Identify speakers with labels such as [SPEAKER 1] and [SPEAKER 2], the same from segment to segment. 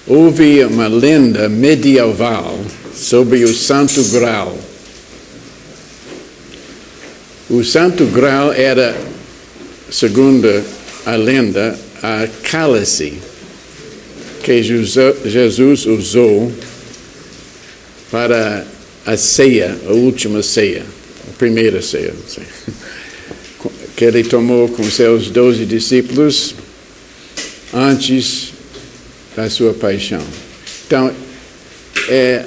[SPEAKER 1] houve uma lenda medieval sobre o Santo Graal. O Santo Graal era, segundo a lenda, a cálice que Jesus usou para a ceia, a última ceia, a primeira ceia, que ele tomou com seus 12 discípulos antes da sua paixão. Então,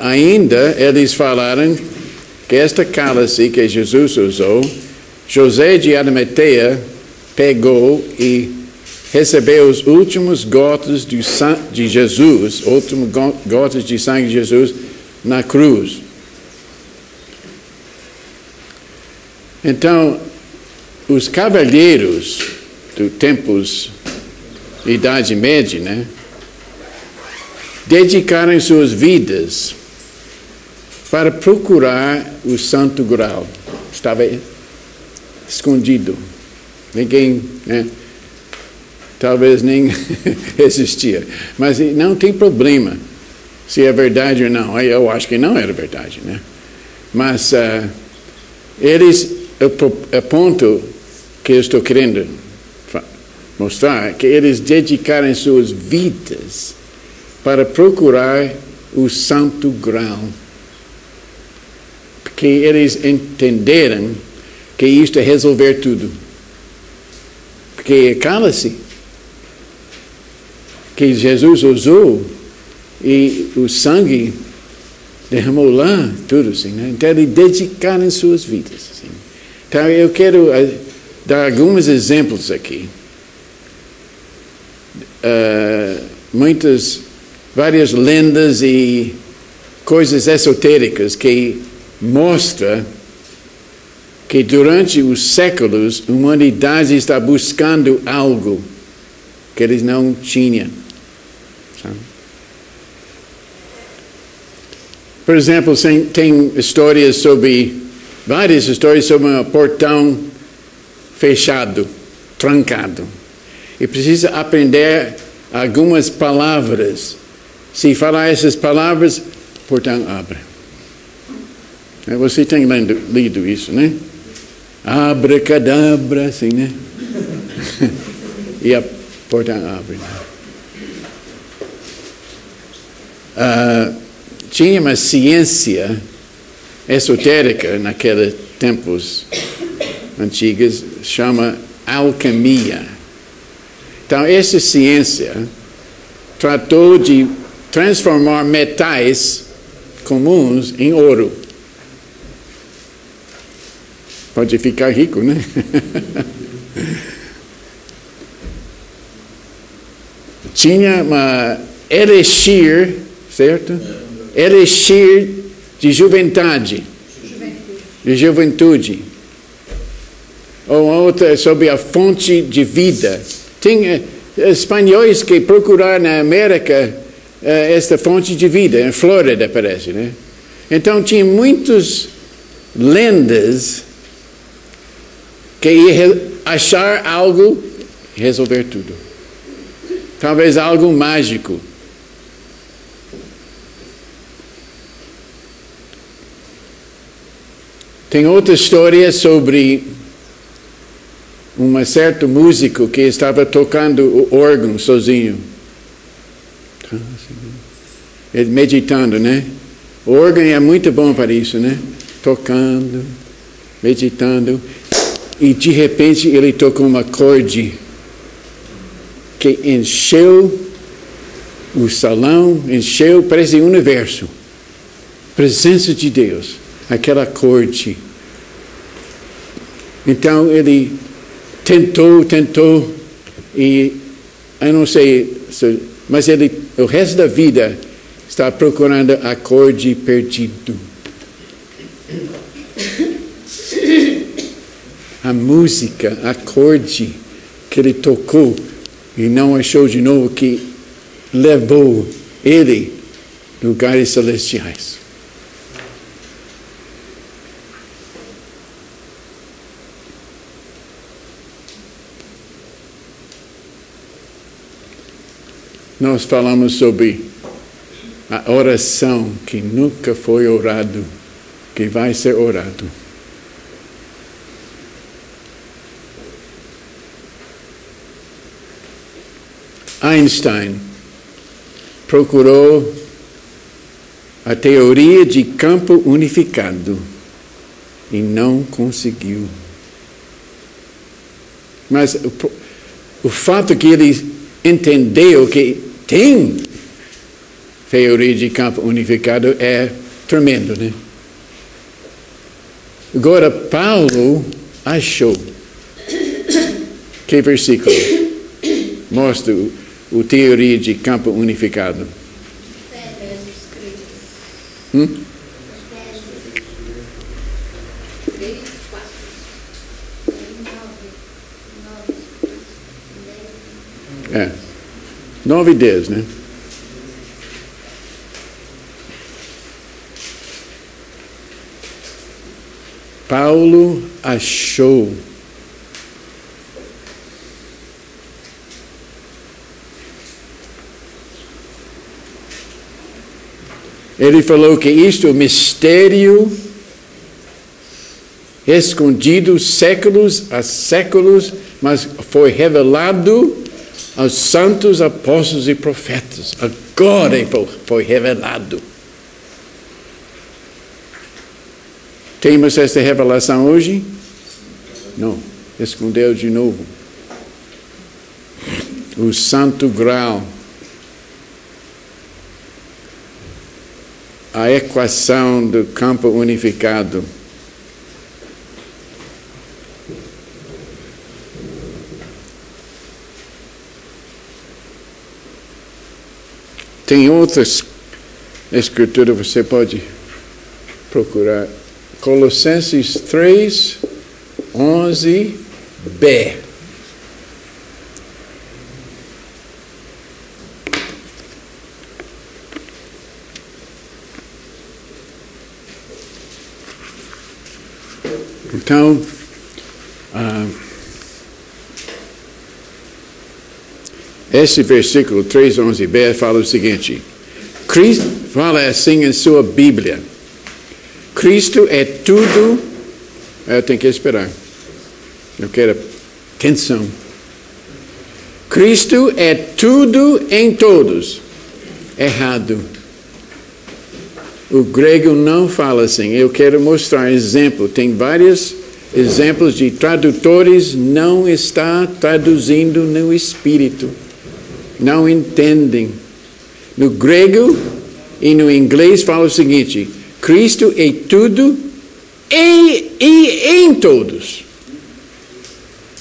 [SPEAKER 1] ainda eles falaram que esta cálice que Jesus usou, José de Arimateia pegou e recebeu os últimos gotas de Jesus, últimos gotas de sangue de Jesus na cruz. Então, os cavalheiros do tempos Idade Média, né, dedicaram suas vidas para procurar o Santo Graal. Estava escondido. Ninguém, né, talvez nem existia. Mas não tem problema se é verdade ou não. Eu acho que não era verdade, né? Mas o ponto que eu estou querendo mostrar é que eles dedicaram suas vidas para procurar o Santo Graal. Porque eles entenderam que isto é resolver tudo. Porque a cálice que Jesus usou e o sangue derramou lá, tudo assim, né? Então eles dedicaram suas vidas. Assim. Então eu quero dar alguns exemplos aqui. Várias lendas e coisas esotéricas que mostram que durante os séculos a humanidade está buscando algo que eles não tinham. Sabe? Por exemplo, tem várias histórias sobre um portão fechado, trancado. E precisa aprender algumas palavras. Se falar essas palavras, o portão abre. Você tem lido isso, né? Abracadabra, assim, né? E a portão abre. Tinha uma ciência esotérica naqueles tempos antigos, chama alquimia. Então, essa ciência tratou de transformar metais comuns em ouro. Pode ficar rico, né? Tinha uma elixir, certo? Elixir de juventude. Ou outra sobre a fonte de vida. Tem espanhóis que procuraram na América esta fonte de vida, em Flórida, parece, né? Então, tinha muitas lendas que ia achar algo e resolver tudo. Talvez algo mágico. Tem outra história sobre um certo músico que estava tocando o órgão sozinho. Ele meditando, né? O órgão é muito bom para isso, né? Tocando, meditando. E de repente ele tocou um acorde que encheu o salão, parece o universo. Presença de Deus, aquele acorde. Então ele tentou, e eu não sei, mas o resto da vida está procurando acorde perdido. A música, acorde que ele tocou e não achou de novo, que levou ele a lugares celestiais. Nós falamos sobre A oração que nunca foi orado, que vai ser orado. Einstein procurou a teoria de campo unificado e não conseguiu. Mas o fato que ele entendeu que tem teoria de campo unificado é tremendo, né? Agora, Paulo achou. Que versículo mostra a teoria de campo unificado? É. 9 e 10, né? Paulo achou ele falou que isto é um mistério escondido séculos a séculos, mas foi revelado aos santos apóstolos e profetas. Agora foi revelado. Temos esta revelação hoje? Não. Escondeu de novo. O Santo Graal. A equação do campo unificado. Tem outras escrituras, você pode procurar. Colossenses 3, 11b. Então, esse versículo 3, 11b fala o seguinte. Cristo fala assim em sua Bíblia. Cristo é tudo. Eu tenho que esperar. Eu quero atenção. Cristo é tudo em todos. Errado. O grego não fala assim. Eu quero mostrar exemplo. Tem vários exemplos de tradutores não está traduzindo no espírito. Não entendem. No grego e no inglês fala o seguinte. Cristo é tudo e em todos.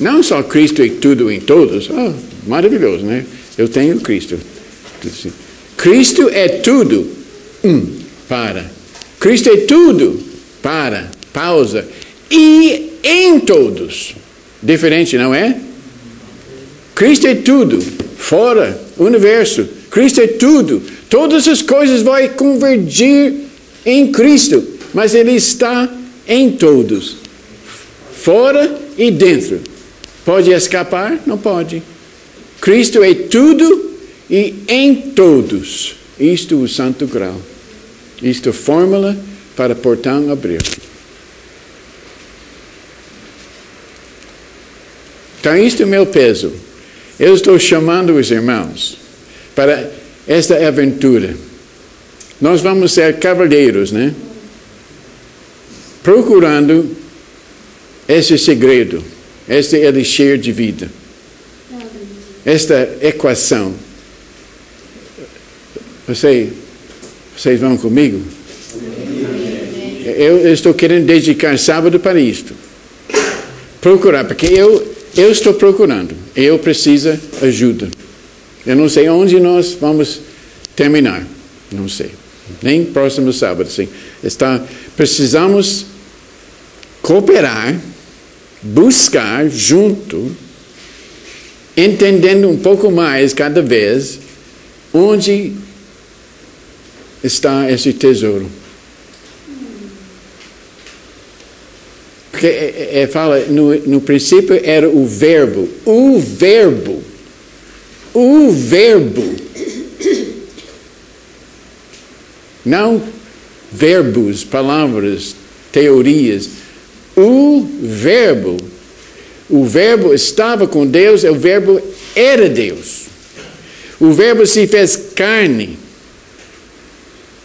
[SPEAKER 1] Não só Cristo é tudo em todos. Oh, maravilhoso, né? Eu tenho Cristo. Cristo é tudo. Para. Cristo é tudo. Para. Pausa. E em todos. Diferente, não é? Cristo é tudo. Fora. Universo. Cristo é tudo. Todas as coisas vão convergir em Cristo, mas Ele está em todos, fora e dentro. Pode escapar? Não pode. Cristo é tudo e em todos. Isto é o Santo Graal. Isto é a fórmula para o portão abrir. Então, isto é o meu peso. Eu estou chamando os irmãos para esta aventura. Nós vamos ser cavaleiros, né? Procurando esse segredo, este elixir de vida, esta equação. Vocês vão comigo? Eu estou querendo dedicar sábado para isto. Procurar, porque eu estou procurando. Eu preciso de ajuda. Eu não sei onde nós vamos terminar. Não sei. Nem próximo sábado. Sim. Precisamos cooperar, buscar junto, entendendo um pouco mais cada vez onde está esse tesouro. Porque fala, no princípio era o verbo. O verbo. Não verbos, palavras, teorias. O verbo estava com Deus, o verbo era Deus. O verbo se fez carne.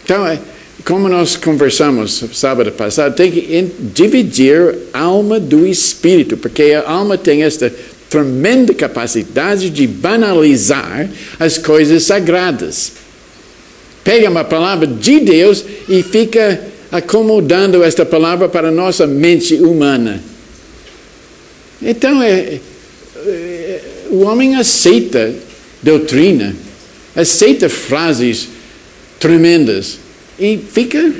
[SPEAKER 1] Então, como nós conversamos sábado passado, tem que dividir a alma do espírito, porque a alma tem esta tremenda capacidade de banalizar as coisas sagradas. Pega uma palavra de Deus e fica acomodando esta palavra para a nossa mente humana. Então, o homem aceita doutrina, aceita frases tremendas e fica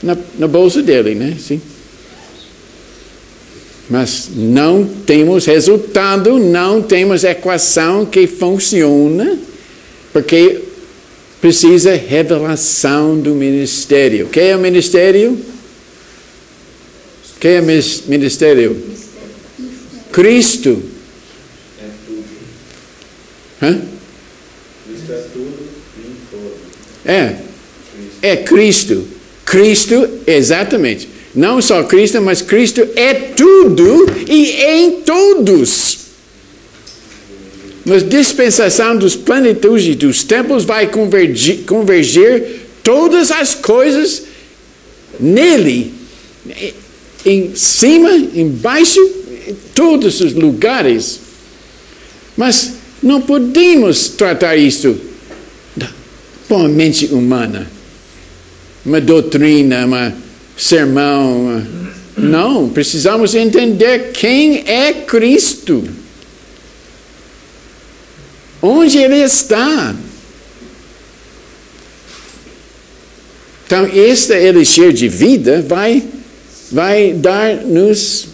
[SPEAKER 1] na bolsa dele, né? Sim. Mas não temos resultado, não temos equação que funciona, porque precisa revelação do ministério. O que é o ministério? O que é o ministério? Cristo. Hã? É Cristo. Cristo, exatamente. Não só Cristo, mas Cristo é tudo e em todos. Mas dispensação dos plenitude dos tempos vai convergir todas as coisas nele. Em cima, embaixo, em todos os lugares. Mas não podemos tratar isso com a mente humana. Uma doutrina, uma sermão. Não, precisamos entender quem é Cristo. Onde Ele está. Então, este elixir de vida vai dar-nos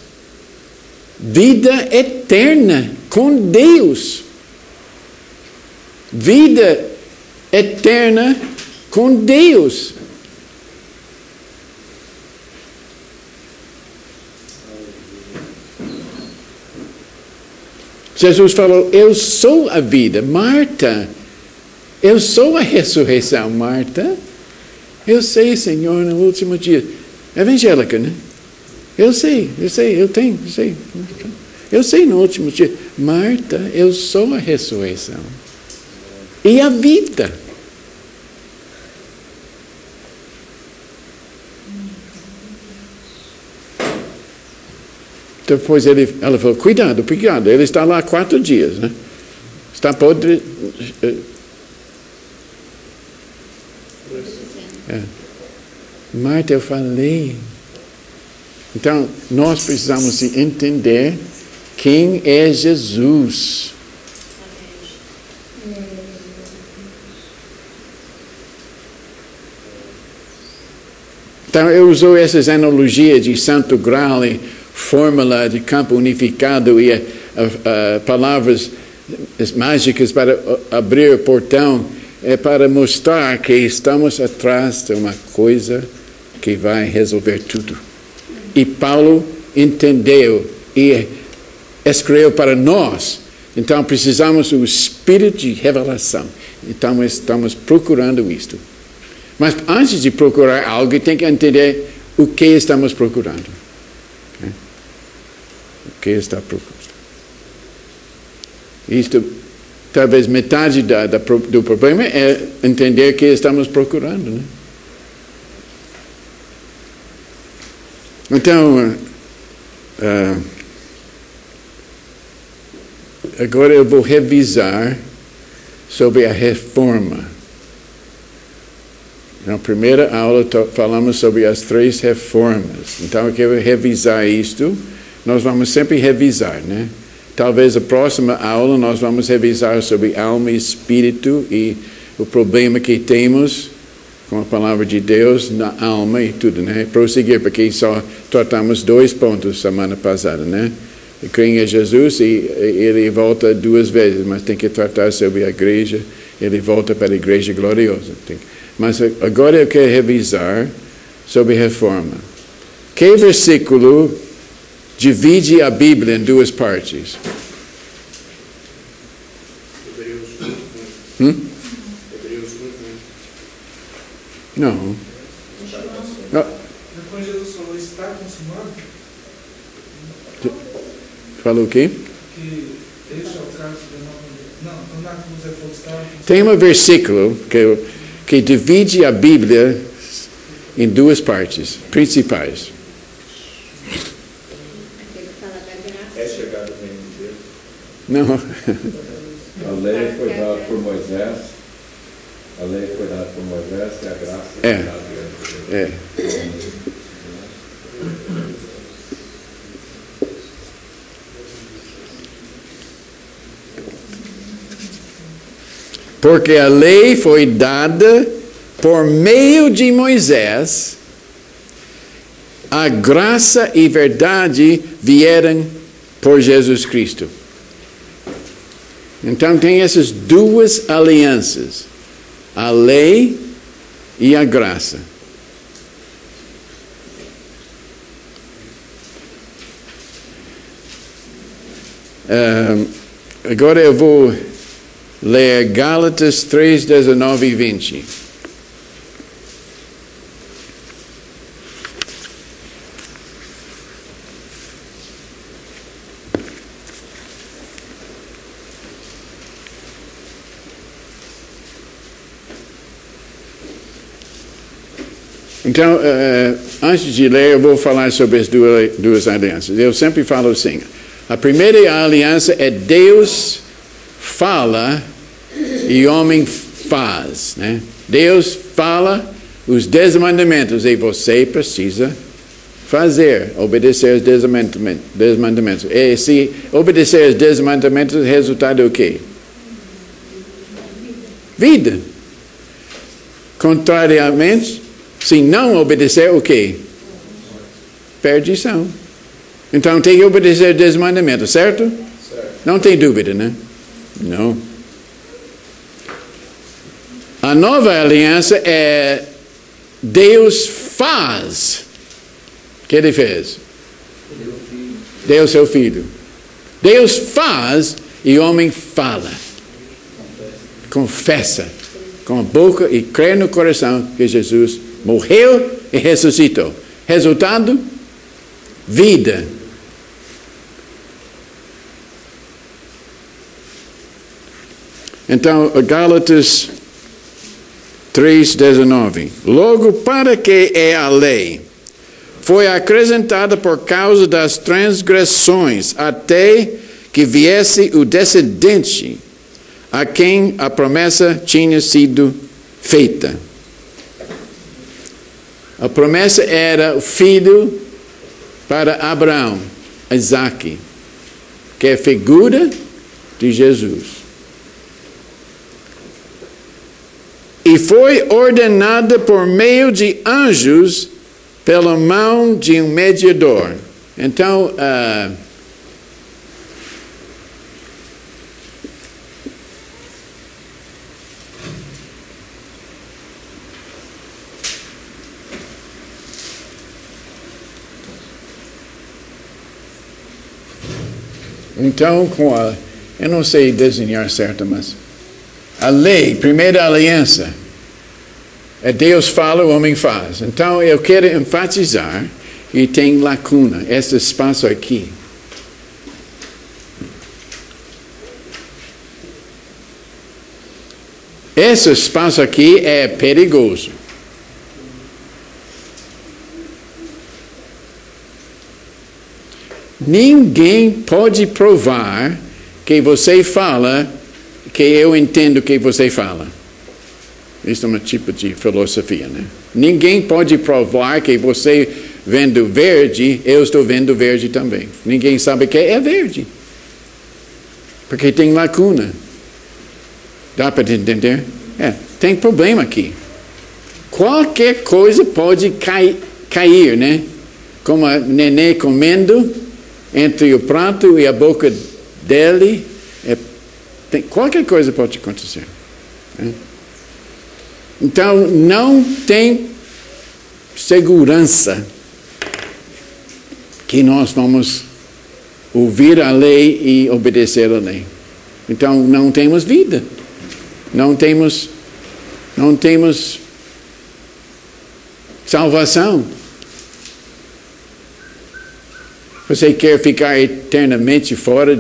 [SPEAKER 1] vida eterna com Deus. Vida eterna com Deus. Jesus falou, eu sou a vida. Marta, eu sou a ressurreição. Marta, eu sei, Senhor, no último dia. Evangélica, né? Eu sei, eu sei no último dia. Marta, eu sou a ressurreição. E a vida. Depois ela falou, cuidado, ele está lá há 4 dias, né? Está podre. Marta, eu falei. Então, nós precisamos entender quem é Jesus. Então, eu uso essas analogias de Santo Graal e fórmula de campo unificado e palavras mágicas para abrir o portão, para mostrar que estamos atrás de uma coisa que vai resolver tudo. E Paulo entendeu e escreveu para nós. Então precisamos do espírito de revelação. Então estamos procurando isto. Mas antes de procurar algo, tem que entender o que estamos procurando. O que está procurando? Isto, talvez metade do problema é entender o que estamos procurando, né? Então, agora eu vou revisar sobre a reforma. Na primeira aula falamos sobre as 3 reformas. Então eu quero revisar isto. Nós vamos sempre revisar, né? Talvez a próxima aula nós vamos revisar sobre alma e espírito e o problema que temos com a palavra de Deus na alma e tudo, né? Prosseguir, porque só tratamos 2 pontos semana passada, né? Quem é Jesus e ele volta 2 vezes, mas tem que tratar sobre a igreja, ele volta para a igreja gloriosa. Mas agora eu quero revisar sobre reforma. Que versículo divide a Bíblia em 2 partes?
[SPEAKER 2] Hebreus 1.
[SPEAKER 1] Não. Falou o quê?
[SPEAKER 2] Que este é o traço da nova... Não na cruz é postal.
[SPEAKER 1] Tem um versículo que divide a Bíblia em duas partes principais.
[SPEAKER 3] É chegado o reino de Deus.
[SPEAKER 1] Não.
[SPEAKER 4] A lei foi dada por Moisés. A lei foi dada por Moisés e a graça foi
[SPEAKER 1] É.
[SPEAKER 4] dada por Deus.
[SPEAKER 1] É. Porque a lei foi dada por meio de Moisés, a graça e verdade vieram por Jesus Cristo. Então tem essas duas alianças, a lei e a graça. Agora eu vou ler Gálatas 3, 19 e 20. Então, antes de ler, eu vou falar sobre as duas alianças. Eu sempre falo assim, a primeira aliança é Deus fala e homem faz, né? Deus fala os 10 mandamentos e você precisa fazer, obedecer os 10 mandamentos. E se obedecer os 10 mandamentos, o resultado é o quê? Vida. Contrariamente, se não obedecer, o quê? Perdição. Então tem que obedecer os 10 mandamentos, certo?
[SPEAKER 3] Certo.
[SPEAKER 1] Não tem dúvida, né? Não. A nova aliança é Deus faz. O que ele fez? Deu seu filho. Deus faz e o homem fala. Confessa com a boca e crê no coração que Jesus morreu e ressuscitou. Resultado? Vida. Então, Gálatas 3:19. Logo, para que é a lei? Foi acrescentada por causa das transgressões, até que viesse o descendente, a quem a promessa tinha sido feita. A promessa era o filho para Abraão, Isaque, que é figura de Jesus. E foi ordenada por meio de anjos pela mão de um mediador. Então, eu não sei desenhar certo, mas a lei, primeira aliança, é Deus fala, o homem faz. Então eu quero enfatizar que tem lacuna, esse espaço aqui. Esse espaço aqui é perigoso. Ninguém pode provar que você fala que eu entendo o que você fala. Isso é um tipo de filosofia, né? Ninguém pode provar que você vendo verde, eu estou vendo verde também. Ninguém sabe que é verde. Porque tem lacuna. Dá para entender? Tem problema aqui. Qualquer coisa pode cair, né? Como a nenê comendo, entre o prato e a boca dele, qualquer coisa pode acontecer. Né? Então, não tem segurança que nós vamos ouvir a lei e obedecer a lei. Então, não temos vida. Não temos salvação. Você quer ficar eternamente fora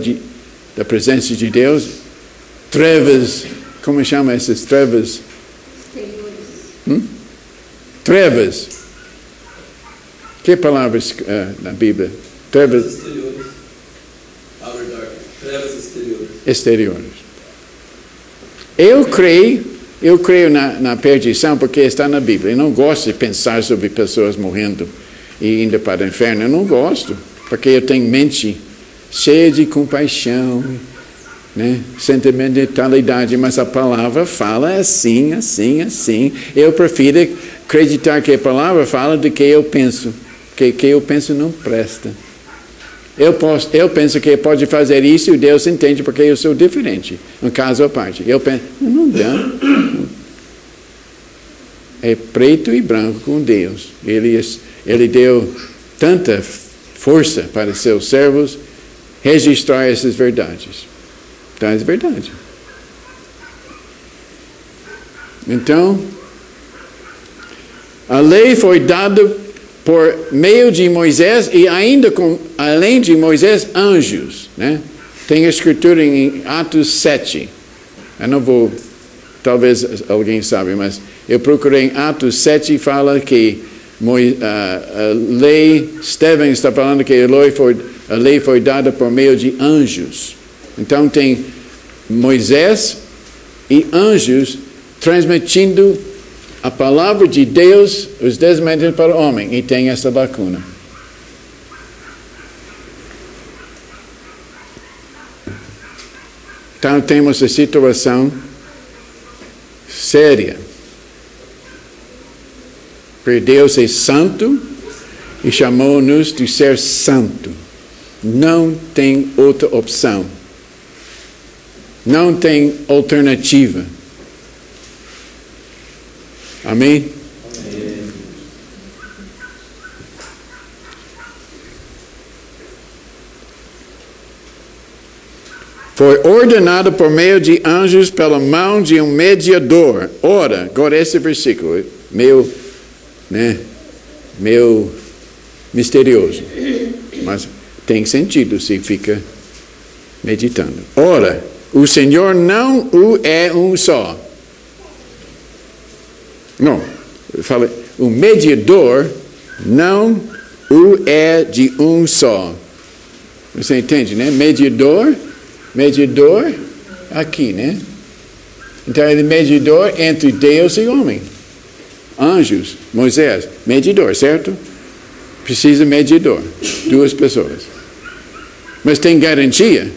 [SPEAKER 1] da presença de Deus? Trevas, como chama essas trevas?
[SPEAKER 3] Exteriores.
[SPEAKER 1] Trevas. Que palavras na Bíblia? Trevas
[SPEAKER 5] exteriores. Outer darkness. Trevas exteriores.
[SPEAKER 1] exteriores. Eu creio na perdição porque está na Bíblia. Eu não gosto de pensar sobre pessoas morrendo e indo para o inferno. Eu não gosto, porque eu tenho mente cheia de compaixão, né? Sentimentalidade, mas a palavra fala assim, assim, assim. Eu prefiro acreditar que a palavra fala do que eu penso. Que eu penso não presta. Eu penso que pode fazer isso e Deus entende porque eu sou diferente. Um caso à parte. Eu penso, não dá. É preto e branco com Deus. Ele deu tanta força para seus servos registrar essas verdades. Então, é verdade. Então, a lei foi dada por meio de Moisés e ainda além de Moisés, anjos, né? Tem a escritura em Atos 7. Eu não vou, talvez alguém sabe, mas eu procurei em Atos 7 e fala que a lei, Estevão está falando que a lei foi dada por meio de anjos. Então tem Moisés e anjos transmitindo a palavra de Deus, os 10 mandamentos para o homem, e tem essa lacuna. Então temos a situação séria. Porque Deus é santo e chamou-nos de ser santo. Não tem outra opção. Não tem alternativa. Amém?
[SPEAKER 4] Amém.
[SPEAKER 1] Foi ordenado por meio de anjos pela mão de um mediador. Ora, agora esse versículo, meio misterioso. Mas tem sentido se fica meditando. Ora, o Senhor não é um só. Não, fala, o mediador não é de um só. Você entende, né? Mediador, aqui, né? Então, ele é mediador entre Deus e homem. Anjos, Moisés, mediador, certo? Precisa de mediador, 2 pessoas. Mas tem garantia?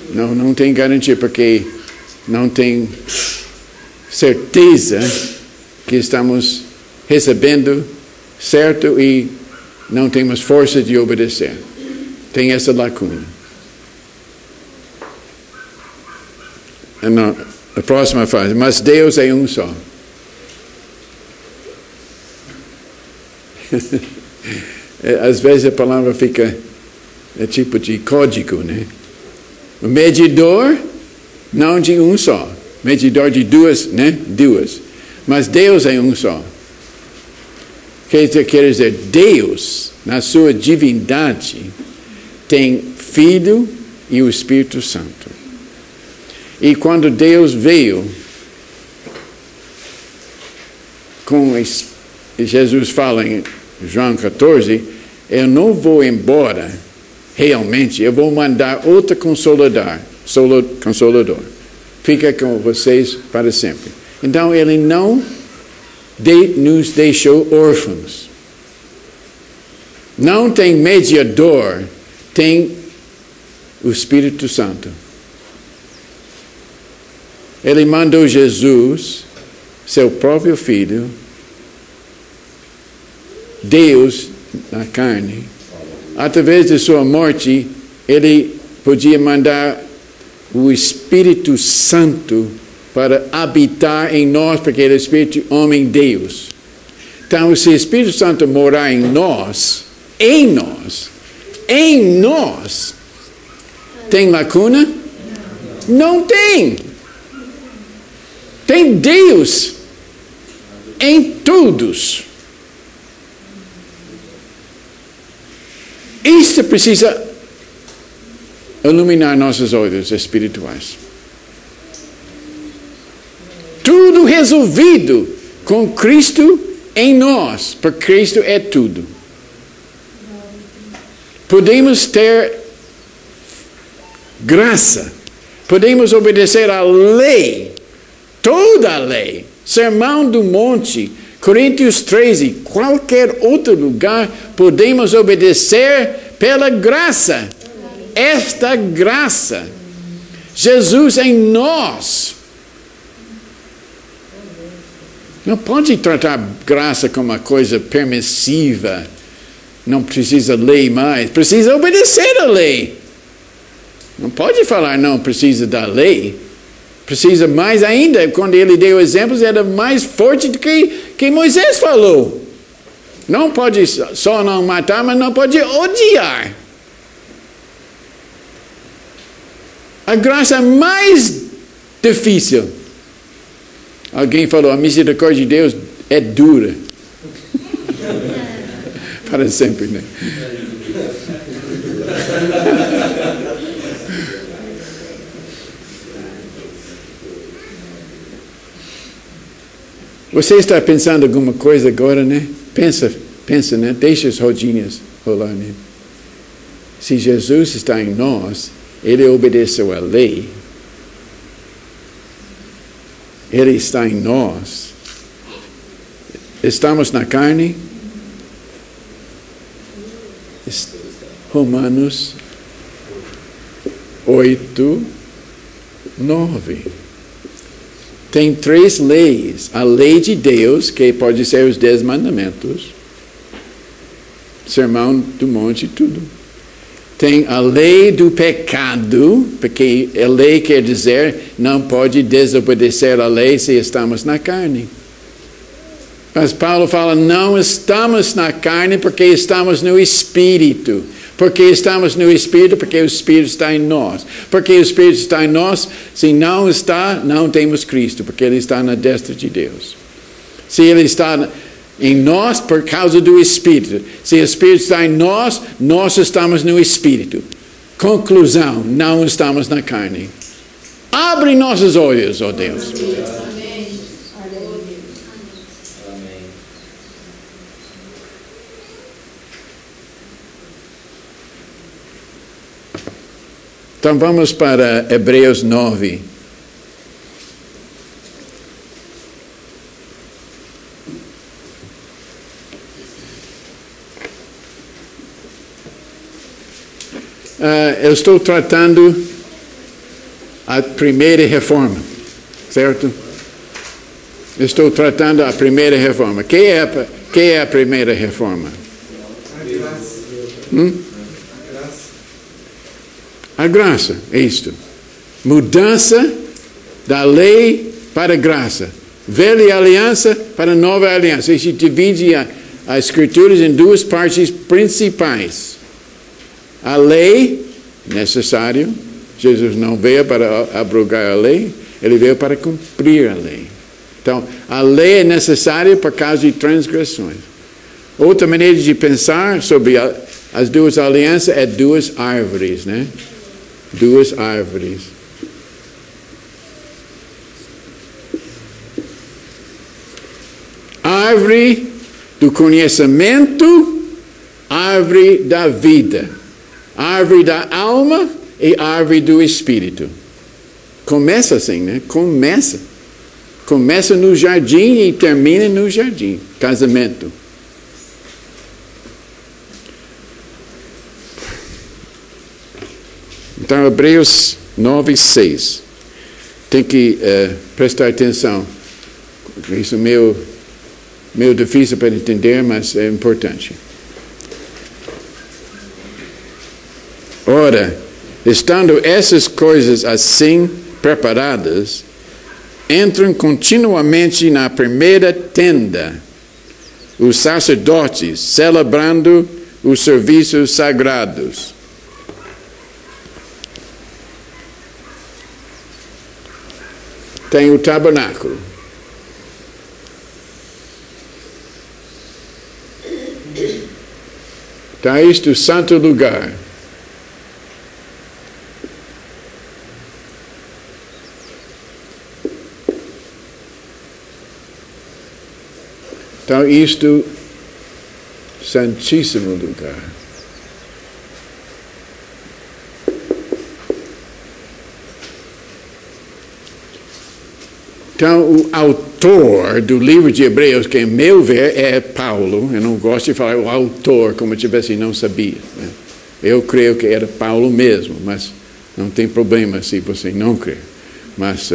[SPEAKER 1] Não tem garantia, porque não tem certeza que estamos recebendo certo e não temos força de obedecer. Tem essa lacuna. A próxima frase, mas Deus é um só. Às vezes a palavra fica tipo de código, né? O mediador, não de um só. Medidor de 2, né? 2. Mas Deus é um só. Quer dizer, Deus, na sua divindade, tem Filho e o Espírito Santo. E quando Deus veio, Jesus fala em João 14, eu não vou embora, realmente, eu vou mandar outro consolador. Fica com vocês para sempre. Então, ele não nos deixou órfãos. Não tem mediador, tem o Espírito Santo. Ele mandou Jesus, seu próprio Filho, Deus na carne. Através de sua morte, ele podia mandar o Espírito Santo para habitar em nós, porque ele é Espírito, homem, Deus. Então, se o Espírito Santo morar em nós, tem lacuna? Não tem. Tem Deus em todos. Isto precisa iluminar nossos olhos espirituais. Tudo resolvido com Cristo em nós, porque Cristo é tudo. Podemos ter graça, podemos obedecer à lei, toda a lei, Sermão do Monte, Coríntios 13, qualquer outro lugar, podemos obedecer pela graça. Esta graça, Jesus em nós. Não pode tratar graça como uma coisa permissiva. Não precisa ler mais, precisa obedecer a lei. Não pode falar não precisa da lei. Precisa mais ainda. Quando ele deu exemplos, era mais forte do que Moisés falou. Não pode só não matar, mas não pode odiar. A graça mais difícil. Alguém falou, a misericórdia de Deus é dura. Para sempre, né? Você está pensando alguma coisa agora, né? Pensa, né? Deixa as rodinhas rolar, né? Se Jesus está em nós, Ele obedeceu à lei. Ele está em nós. Estamos na carne. Romanos 8, 9. Tem 3 leis. A lei de Deus, que pode ser os 10 mandamentos. Sermão do Monte, tudo. Tem a lei do pecado, porque a lei quer dizer não pode desobedecer a lei se estamos na carne. Mas Paulo fala, não estamos na carne porque estamos no Espírito. Porque estamos no Espírito, porque o Espírito está em nós. Porque o Espírito está em nós, se não está, não temos Cristo, porque Ele está na destra de Deus. Se Ele está em nós, por causa do Espírito. Se o Espírito está em nós, nós estamos no Espírito. Conclusão, não estamos na carne. Abre nossos olhos, ó Deus. Então vamos para Hebreus 9. Eu estou tratando a primeira reforma, certo? Estou tratando a primeira reforma. Que é a primeira reforma?
[SPEAKER 2] A graça. A graça.
[SPEAKER 1] A graça, é isto. Mudança da lei para a graça. Velha aliança para nova aliança. Isso divide as escrituras em 2 partes principais. A lei, necessário. Jesus não veio para abrogar a lei, Ele veio para cumprir a lei. Então, a lei é necessária por causa de transgressões. Outra maneira de pensar sobre as 2 alianças é 2 árvores, né? 2 árvores. Árvore do conhecimento, árvore da vida. Árvore da alma e árvore do espírito. Começa assim, né? Começa. Começa no jardim e termina no jardim. Casamento. Então, Hebreus 9, 6. Tem que prestar atenção. Isso é meio difícil para entender, mas é importante. Ora, estando essas coisas assim preparadas, entram continuamente na primeira tenda os sacerdotes, celebrando os serviços sagrados. Tem o tabernáculo. Então, isto é o santo lugar. Então, isto santíssimo lugar. Então, o autor do livro de Hebreus, que, em meu ver, é Paulo. Eu não gosto de falar o autor, como se tivesse não sabia. Né? Eu creio que era Paulo mesmo, mas não tem problema se você não crer. Mas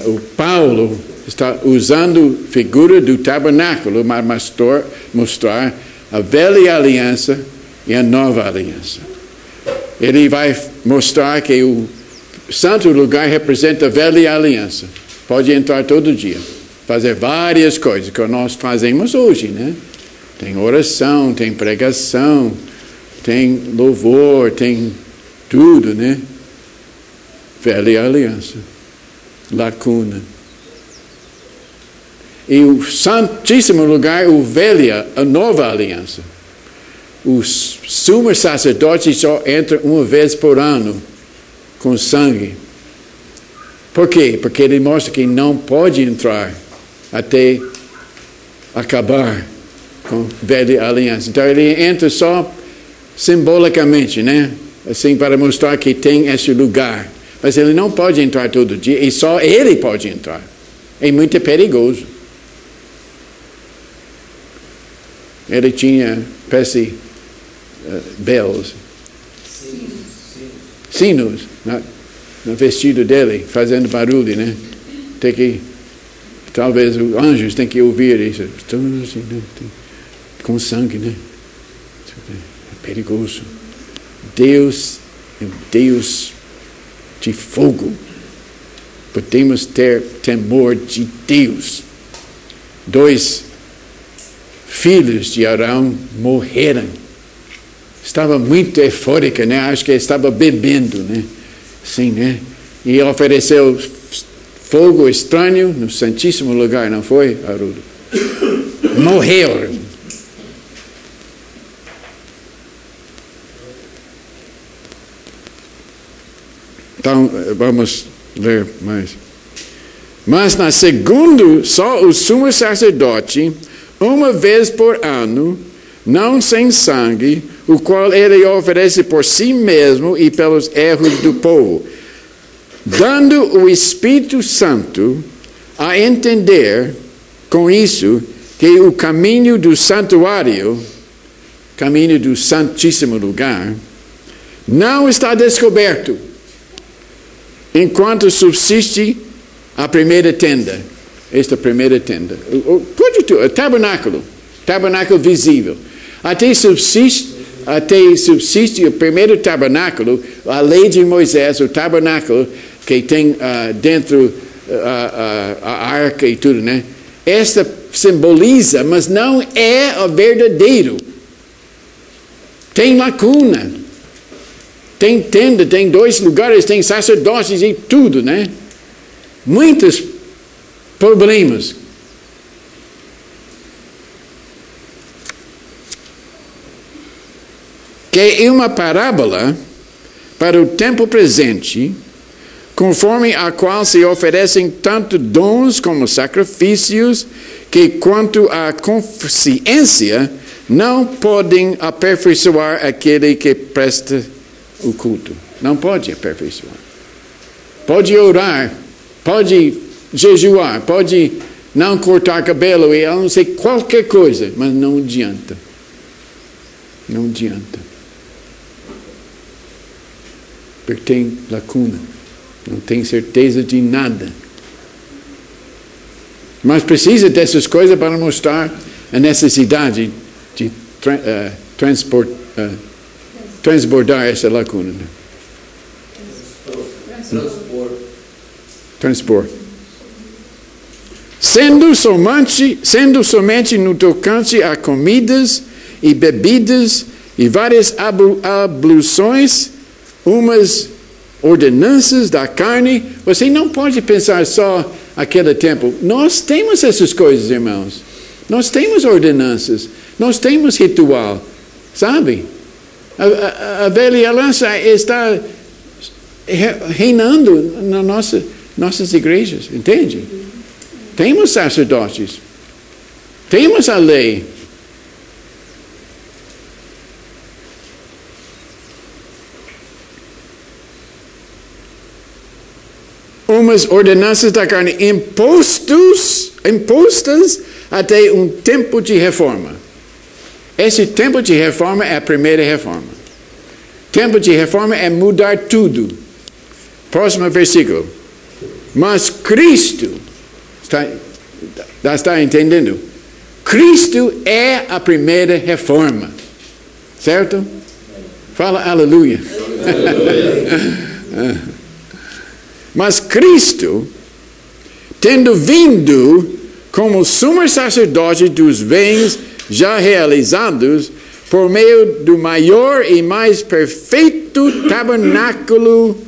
[SPEAKER 1] o Paulo está usando a figura do tabernáculo para mostrar a velha aliança e a nova aliança. Ele vai mostrar que o santo lugar representa a velha aliança. Pode entrar todo dia, fazer várias coisas que nós fazemos hoje, né? Tem oração, tem pregação, tem louvor, tem tudo, né? Velha aliança, lacuna. E o santíssimo lugar, a nova aliança. Os sumos sacerdotes só entram uma vez por ano com sangue. Por quê? Porque ele mostra que não pode entrar até acabar com a velha aliança. Então ele entra só simbolicamente, né? Assim, para mostrar que tem esse lugar. Mas ele não pode entrar todo dia, e só ele pode entrar. É muito perigoso. Ele tinha bells. Sinos. No vestido dele, fazendo barulho, né? Talvez os anjos têm que ouvir isso. Com sangue, né? É perigoso. Deus é um Deus de fogo. Podemos ter temor de Deus. 2 filhos de Arão morreram. Estava muito eufórica, né? Acho que estava bebendo, né? Sim, né? E ofereceu fogo estranho no santíssimo lugar, não foi, Haroldo? Morreu. Então, vamos ler mais. Mas na segunda, só o sumo sacerdote, uma vez por ano, não sem sangue, o qual ele oferece por si mesmo e pelos erros do povo, dando o Espírito Santo a entender com isso que o caminho do santuário, caminho do santíssimo lugar, não está descoberto enquanto subsiste a primeira tenda. Esta primeira tenda. O tabernáculo visível. Até subsiste o primeiro tabernáculo, a lei de Moisés, o tabernáculo que tem dentro a arca e tudo, né? Esta simboliza, mas não é o verdadeiro. Tem lacuna. Tem tenda, tem 2 lugares, tem sacerdotes e tudo, né? Muitos problemas. Que é uma parábola para o tempo presente, conforme a qual se oferecem tanto dons como sacrifícios, que quanto à consciência não podem aperfeiçoar aquele que presta o culto. Não pode aperfeiçoar. Pode orar, pode jejuar, pode não cortar cabelo e não sei qualquer coisa, mas não adianta. Não adianta. Porque tem lacuna. Não tem certeza de nada. Mas precisa dessas coisas para mostrar a necessidade de transbordar essa lacuna. Transpor. Sendo somente no tocante a comidas e bebidas e várias abluções, umas ordenanças da carne, você não pode pensar só aquele tempo. Nós temos essas coisas, irmãos. Nós temos ordenanças. Nós temos ritual. sabe? A velha aliança está reinando nas nossas igrejas, entende? Temos sacerdotes, temos a lei. Umas ordenanças da carne impostas até um tempo de reforma. Esse tempo de reforma é a primeira reforma. Tempo de reforma é mudar tudo. Próximo versículo. Mas Cristo, está entendendo? Cristo é a primeira reforma. Certo? Fala aleluia. Mas Cristo, tendo vindo como sumo sacerdote dos bens já realizados, por meio do maior e mais perfeito tabernáculo,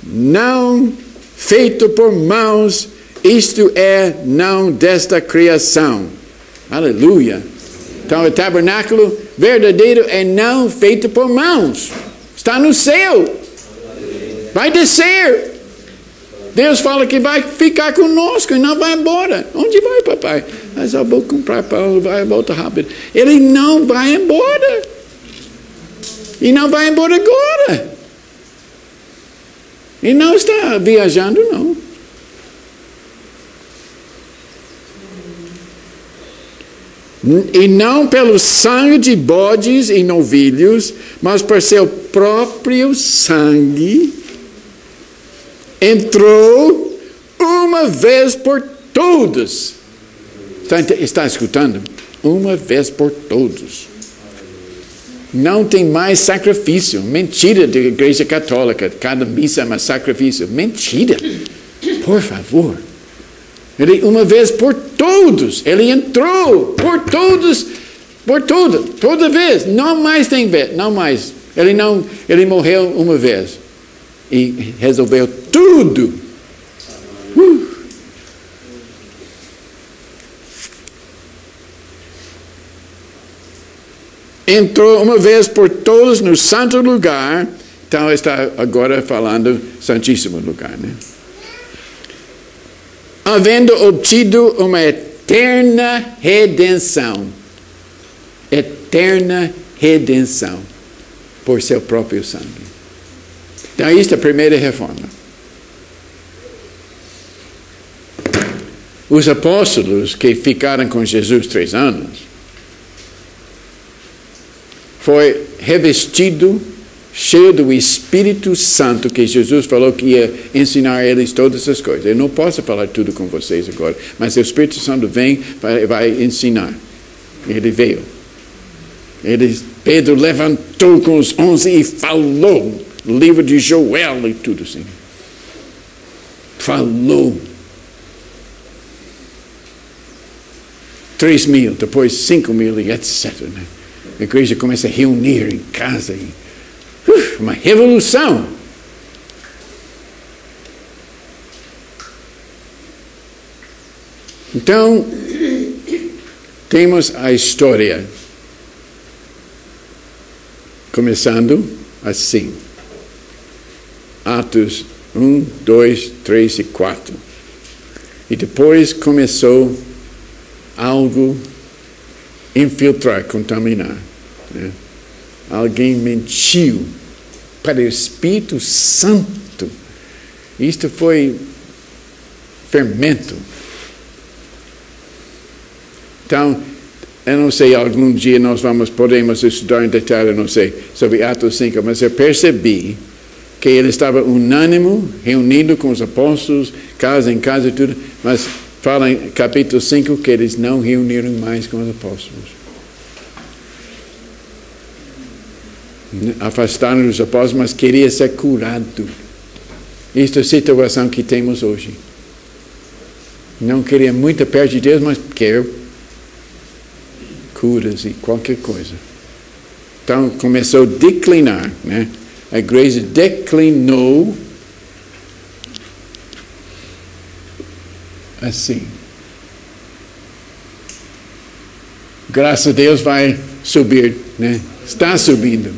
[SPEAKER 1] não feito por mãos, isto é, não desta criação. Aleluia. Então, o tabernáculo verdadeiro é não feito por mãos. Está no céu. Vai descer. Deus fala que vai ficar conosco e não vai embora. Onde vai, papai? Mas eu vou comprar pão, vai voltar rápido. Ele não vai embora. E não vai embora agora. E não está viajando, não. E não pelo sangue de bodes e novilhos, mas por seu próprio sangue, entrou uma vez por todas. Está escutando? Uma vez por todos. Não tem mais sacrifício. Mentira da igreja católica. Cada missa é um sacrifício. Mentira. Por favor. Ele, uma vez por todos. Ele entrou por todos. Por tudo. Toda vez. Não mais tem vez. Não mais. Ele morreu uma vez. E resolveu tudo. Entrou uma vez por todos no santo lugar. Então está agora falando santíssimo lugar, né? Havendo obtido uma eterna redenção. Eterna redenção. Por seu próprio sangue. Então, isto é a primeira reforma. Os apóstolos que ficaram com Jesus 3 anos foi revestido, cheio do Espírito Santo, que Jesus falou que ia ensinar eles todas essas coisas. Eu não posso falar tudo com vocês agora, mas o Espírito Santo vem, vai ensinar. Ele veio. Pedro levantou com os 11 e falou. Livro de Joel e tudo assim. Falou. 3.000, depois 5.000 e etc. Né? A igreja começa a reunir em casa. Uma revolução. Então, temos a história. Começando assim. Atos 1, 2, 3 e 4. E depois começou algo infiltrar, contaminar. Né? Alguém mentiu para o Espírito Santo. Isto foi fermento. Então, eu não sei, algum dia nós podemos estudar em detalhe, eu não sei, sobre Atos 5, mas eu percebi que ele estava unânime, reunido com os apóstolos, casa em casa e tudo, mas fala em capítulo 5 que eles não reuniram mais com os apóstolos. Afastaram os apóstolos, mas queria ser curado. Esta é a situação que temos hoje. Não queria muito perto de Deus, mas quer curas e qualquer coisa. Então começou a declinar, né? A igreja declinou assim. Graças a Deus vai subir, né? Está subindo.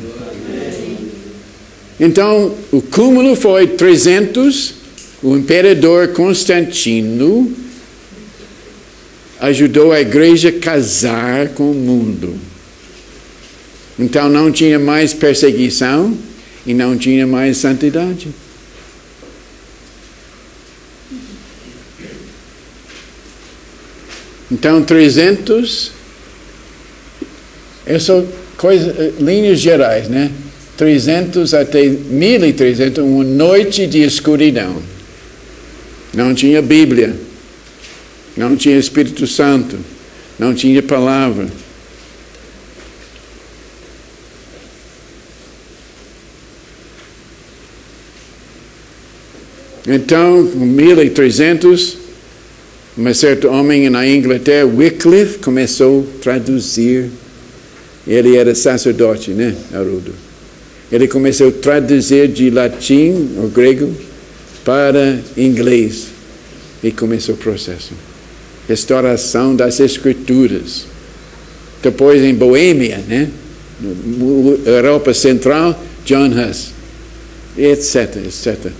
[SPEAKER 1] Então, o cúmulo foi 300, o imperador Constantino ajudou a igreja a casar com o mundo. Então não tinha mais perseguição e não tinha mais santidade. Então 300, são linhas gerais, né? 300 até 1300, uma noite de escuridão. Não tinha Bíblia, não tinha Espírito Santo, não tinha palavra. Então, com 1300, um certo homem na Inglaterra, Wycliffe, começou a traduzir. Ele era sacerdote, né, Haroldo? Ele começou a traduzir de latim, ou grego, para inglês. E começou o processo. Restauração das Escrituras. Depois em Boêmia, né? Europa Central, John Huss. Etc, etc.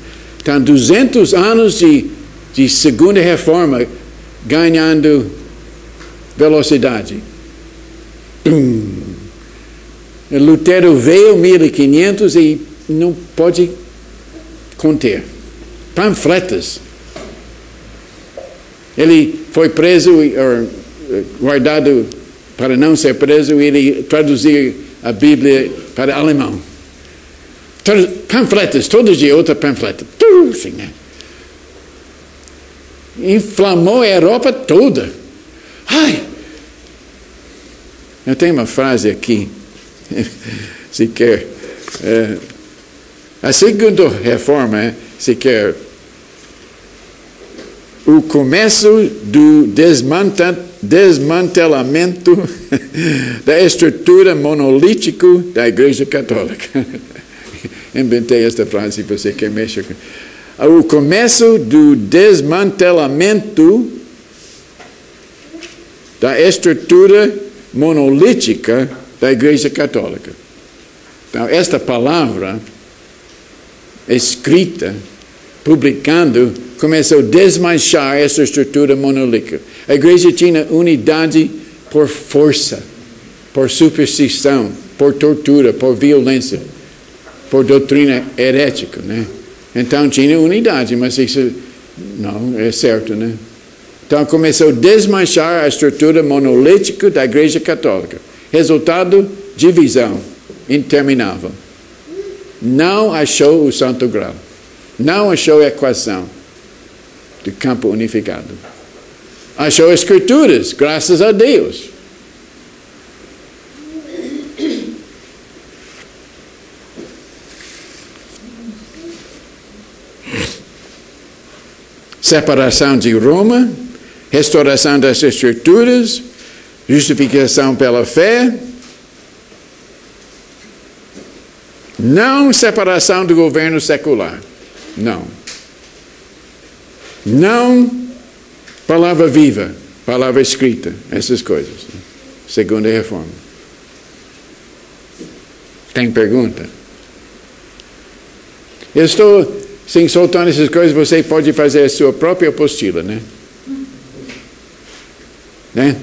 [SPEAKER 1] Então, 200 anos de segunda reforma, ganhando velocidade. Lutero veio em 1500 e não pode conter. Panfletos. Ele foi preso, guardado para não ser preso, e ele traduziu a Bíblia para alemão. Panfletos, todo dia outra panfleta. Assim, né? Inflamou a Europa toda. Ai! Eu tenho uma frase aqui, se quer. A segunda reforma, se quer, o começo do desmantelamento da estrutura monolítica da Igreja Católica. Inventei esta frase, se você quer mexer com. O começo do desmantelamento da estrutura monolítica da Igreja Católica. Então, esta palavra escrita, publicando, começou a desmanchar essa estrutura monolítica. A Igreja tinha unidade por força, por superstição, por tortura, por violência, por doutrina herética, né? Então tinha unidade, mas isso não é certo, né? Então começou a desmanchar a estrutura monolítica da Igreja Católica. Resultado, divisão interminável. Não achou o Santo Grau. Não achou a equação do campo unificado. Achou as Escrituras, graças a Deus. Separação de Roma, restauração das Escrituras, justificação pela fé, não separação do governo secular. Não. Não palavra viva, palavra escrita, essas coisas. Segunda reforma. Tem pergunta? Eu estou, sem soltar essas coisas, você pode fazer a sua própria apostila, né? Né?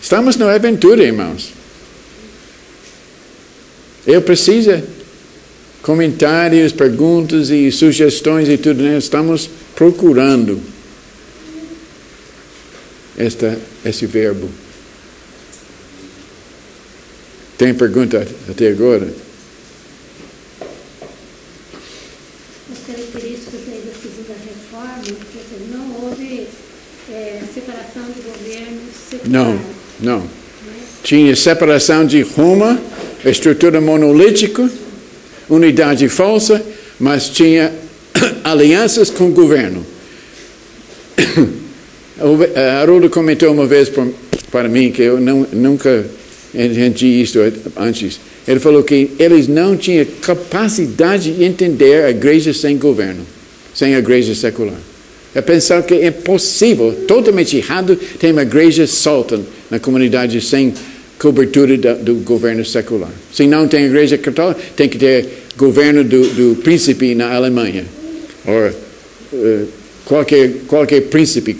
[SPEAKER 1] Estamos na aventura, irmãos. Eu preciso comentários, perguntas e sugestões e tudo, né? Estamos procurando esse verbo. Tem pergunta até agora?
[SPEAKER 3] As características aí da segunda reforma, porque não houve separação de governo secular.
[SPEAKER 1] Não. Tinha separação de Roma, estrutura monolítica, unidade falsa, mas tinha alianças com o governo. Haroldo comentou uma vez para mim, que eu nunca entendi isso antes. Ele falou que eles não tinham capacidade de entender a igreja sem governo, sem a igreja secular. É pensar que é impossível, totalmente errado, ter uma igreja solta na comunidade sem cobertura do governo secular. Se não tem igreja católica, tem que ter governo do príncipe na Alemanha. Ou qualquer príncipe,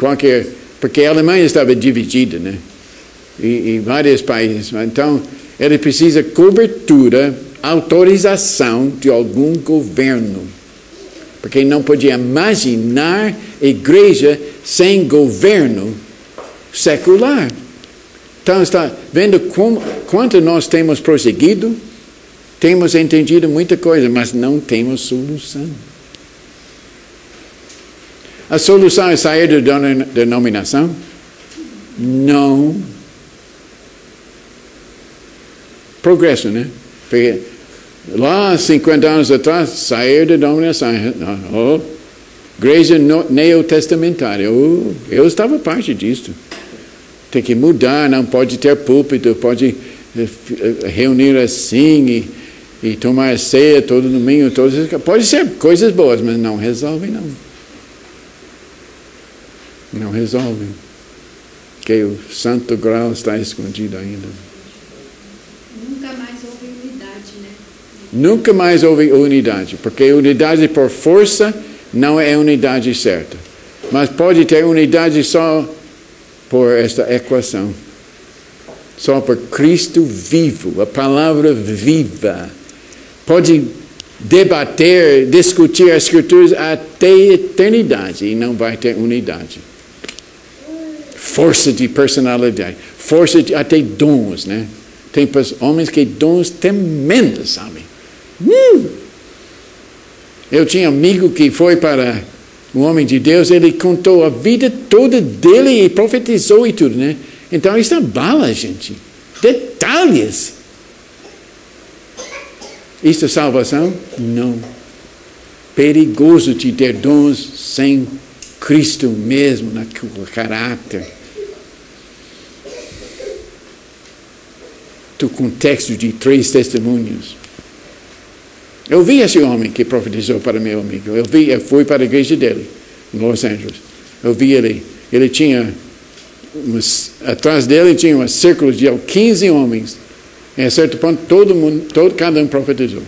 [SPEAKER 1] porque a Alemanha estava dividida, né? Em vários países. Então, ele precisa cobertura, autorização de algum governo. Porque não podia imaginar igreja sem governo secular. Então, está vendo quanto nós temos prosseguido? Temos entendido muita coisa, mas não temos solução. A solução é sair da denominação? Não. Progresso, né? Porque lá, 50 anos atrás, sair da denominação. Igreja neotestamentária. Eu estava parte disso. Tem que mudar, não pode ter púlpito, pode reunir assim e tomar ceia todo domingo. Pode ser coisas boas, mas não resolve, não. Não resolve. Porque o santo grau está escondido ainda.
[SPEAKER 3] Nunca mais houve unidade, né?
[SPEAKER 1] Nunca mais houve unidade, porque unidade por força não é unidade certa. Mas pode ter unidade só por esta equação. Só por Cristo vivo, a palavra viva. Pode debater, discutir as Escrituras até a eternidade e não vai ter unidade. Força de personalidade, até dons, né? Tem homens que dons tremendos, sabe? Eu tinha um amigo que foi para um homem de Deus, ele contou a vida toda dele e profetizou e tudo, né? Então isso abala, gente. Detalhes. Isso é salvação? Não. Perigoso de ter dons sem Cristo mesmo, no caráter. Do contexto de 3 testemunhos. Eu vi esse homem que profetizou para meu amigo. Eu fui para a igreja dele, em Los Angeles. Eu vi ele. Ele tinha, atrás dele tinha um círculo de 15 homens. Em um certo ponto, cada um profetizou.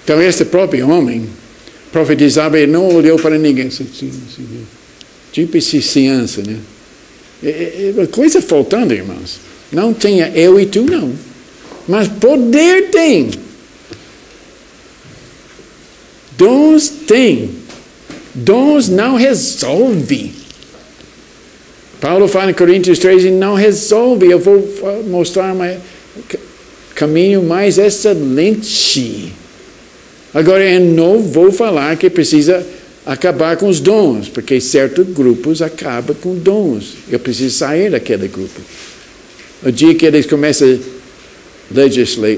[SPEAKER 1] Então, esse próprio homem profetizava e não olhou para ninguém. Tipo ciência, né? É coisa faltando, irmãos. Não tinha eu e tu, não. Mas poder tem. Dons tem. Dons não resolve. Paulo fala em Coríntios 13, não resolve. Eu vou mostrar um caminho mais excelente. Agora, eu não vou falar que precisa acabar com os dons, porque certos grupos acabam com dons. Eu preciso sair daquele grupo. O dia que eles começam a legislar,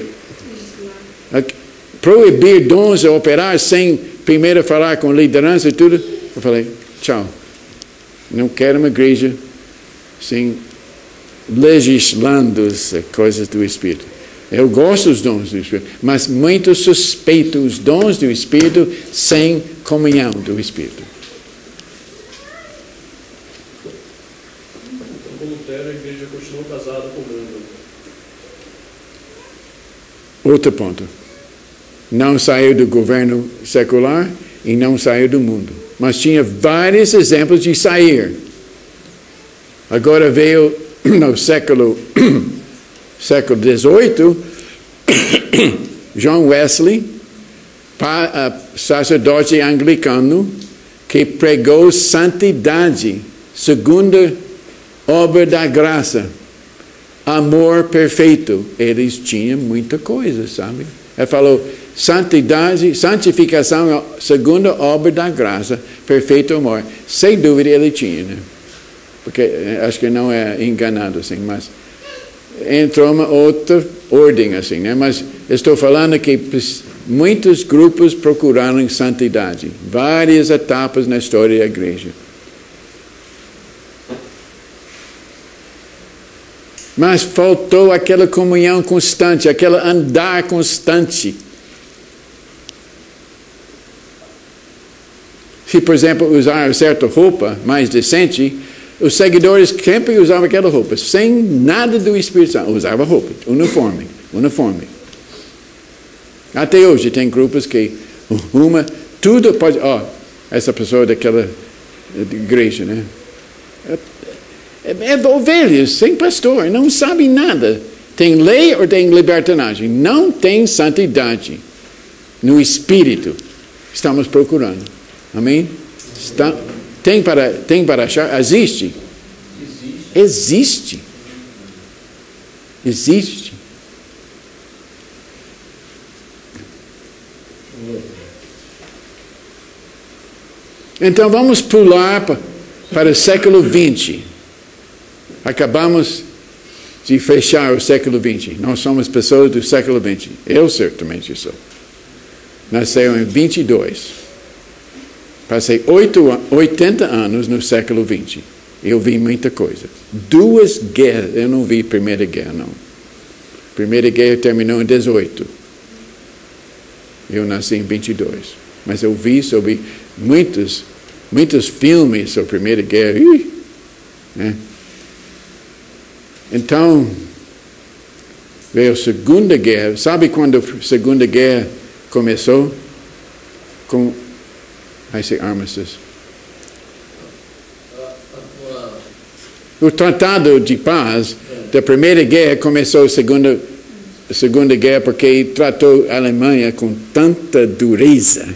[SPEAKER 1] proibir dons a operar sem primeiro falar com liderança e tudo, eu falei, tchau. Não quero uma igreja sem legislando as coisas do Espírito. Eu gosto dos dons do Espírito, mas muito suspeito os dons do Espírito sem comunhão do Espírito.
[SPEAKER 6] Como Lutero, a igreja continuou casada com o mundo.
[SPEAKER 1] Outro ponto. Não saiu do governo secular e não saiu do mundo. Mas tinha vários exemplos de sair. Agora veio no século XVIII, John Wesley, sacerdote anglicano, que pregou santidade, segunda obra da graça, amor perfeito. Eles tinham muita coisa, sabe? Ele falou, santidade, santificação, segunda obra da graça, perfeito amor. Sem dúvida ele tinha, né? Porque acho que não é enganado assim, mas entrou uma outra ordem assim, né? Mas estou falando que muitos grupos procuraram santidade, várias etapas na história da igreja. Mas faltou aquela comunhão constante, aquele andar constante. se, por exemplo, usar certa roupa mais decente, os seguidores sempre usavam aquela roupa, sem nada do Espírito Santo. Usava roupa, uniforme. Até hoje tem grupos que tudo pode... essa pessoa daquela igreja, né? É ovelhas, sem pastor, não sabe nada. Tem lei ou tem libertinagem? Não tem santidade no Espírito. Estamos procurando. Amém? Tem para achar? Existe. Então vamos pular para o século XX. Acabamos de fechar o século XX. Nós somos pessoas do século XX. Eu certamente sou. Nasceu em 22. Passei 80 anos no século XX. Eu vi muita coisa. 2 guerras. Eu não vi a Primeira Guerra, não. A Primeira Guerra terminou em 18. Eu nasci em 22. Mas eu vi sobre muitos filmes sobre a Primeira Guerra. Né? Então, veio a Segunda Guerra. Sabe quando a Segunda Guerra começou? Com... Vai ser armistice. O Tratado de Paz da Primeira Guerra começou a Segunda Guerra porque tratou a Alemanha com tanta dureza,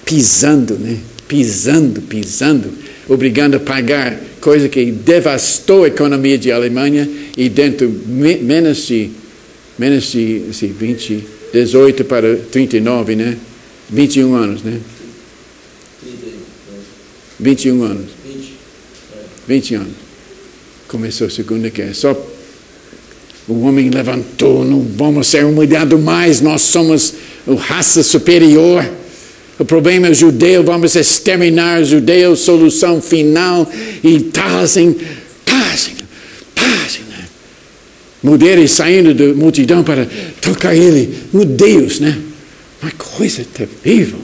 [SPEAKER 1] pisando, né? Pisando, obrigando a pagar, coisa que devastou a economia de Alemanha, e dentro menos de 18 para 39, né? 21 anos, né? 21 anos. 20 anos. Começou a Segunda Guerra. Só o homem levantou, não vamos ser humilhados mais, nós somos a raça superior. O problema é o judeu, vamos exterminar os judeus, solução final, e trazem, né? Mulheres saindo da multidão para tocar ele. Meu Deus, né? Uma coisa terrível.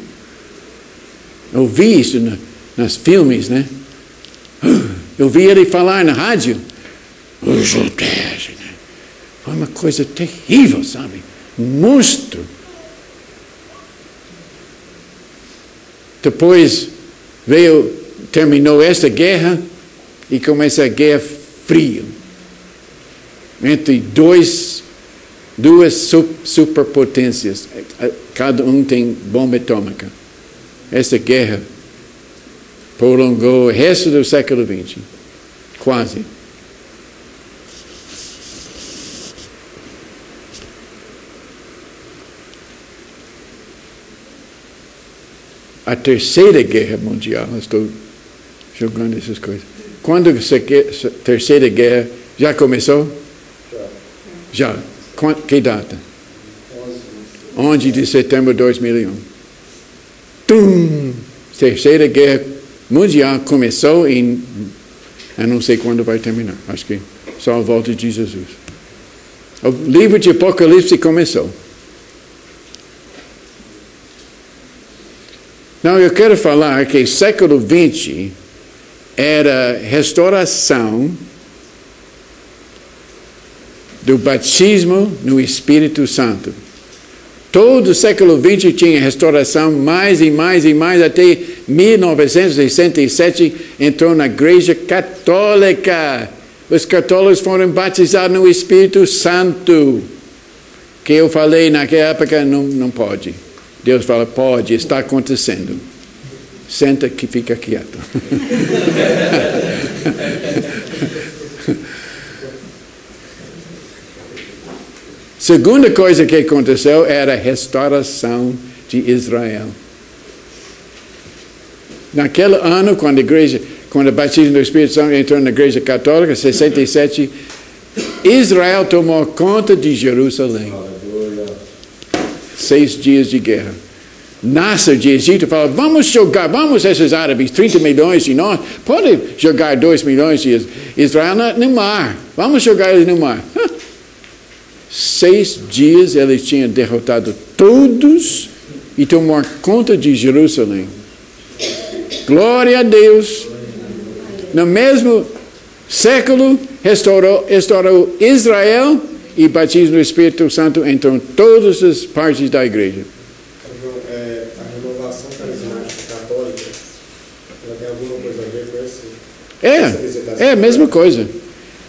[SPEAKER 1] Eu vi isso nos filmes, né? Eu vi ele falar na rádio. Os judeus, né? Foi uma coisa terrível, sabe? Monstro. Depois terminou essa guerra e começa a Guerra Fria. Entre duas superpotências. Cada um tem bomba atômica. Essa guerra prolongou o resto do século XX. Quase. A Terceira Guerra Mundial, estou jogando essas coisas. Quando a Terceira Guerra já começou? Já. Que data? 11 de setembro de 2001. Terceira Guerra Mundial começou e eu não sei quando vai terminar. Acho que só a volta de Jesus. O livro de Apocalipse começou. Não, eu quero falar que o século XX era restauração do batismo no Espírito Santo. Todo o século XX tinha restauração, mais e mais, até 1967 entrou na Igreja Católica. Os católicos foram batizados no Espírito Santo. Que eu falei naquela época, não pode. Deus fala, pode, está acontecendo. Senta que fica quieto. Segunda coisa que aconteceu era a restauração de Israel. Naquele ano, quando o batismo do Espírito Santo entrou na Igreja Católica, 67, Israel tomou conta de Jerusalém. 6 dias de guerra. Nasser de Egito fala, vamos esses árabes, 30 milhões de nós, pode jogar 2 milhões de Israel no mar. Vamos jogar eles no mar. 6 dias eles tinham derrotado todos e tomou conta de Jerusalém. Glória a Deus. No mesmo século, restaurou Israel e batismo do Espírito Santo entrou em todas as partes da igreja.
[SPEAKER 7] A renovação carismática católica, ela tem alguma coisa a ver com esse?
[SPEAKER 1] É a mesma coisa.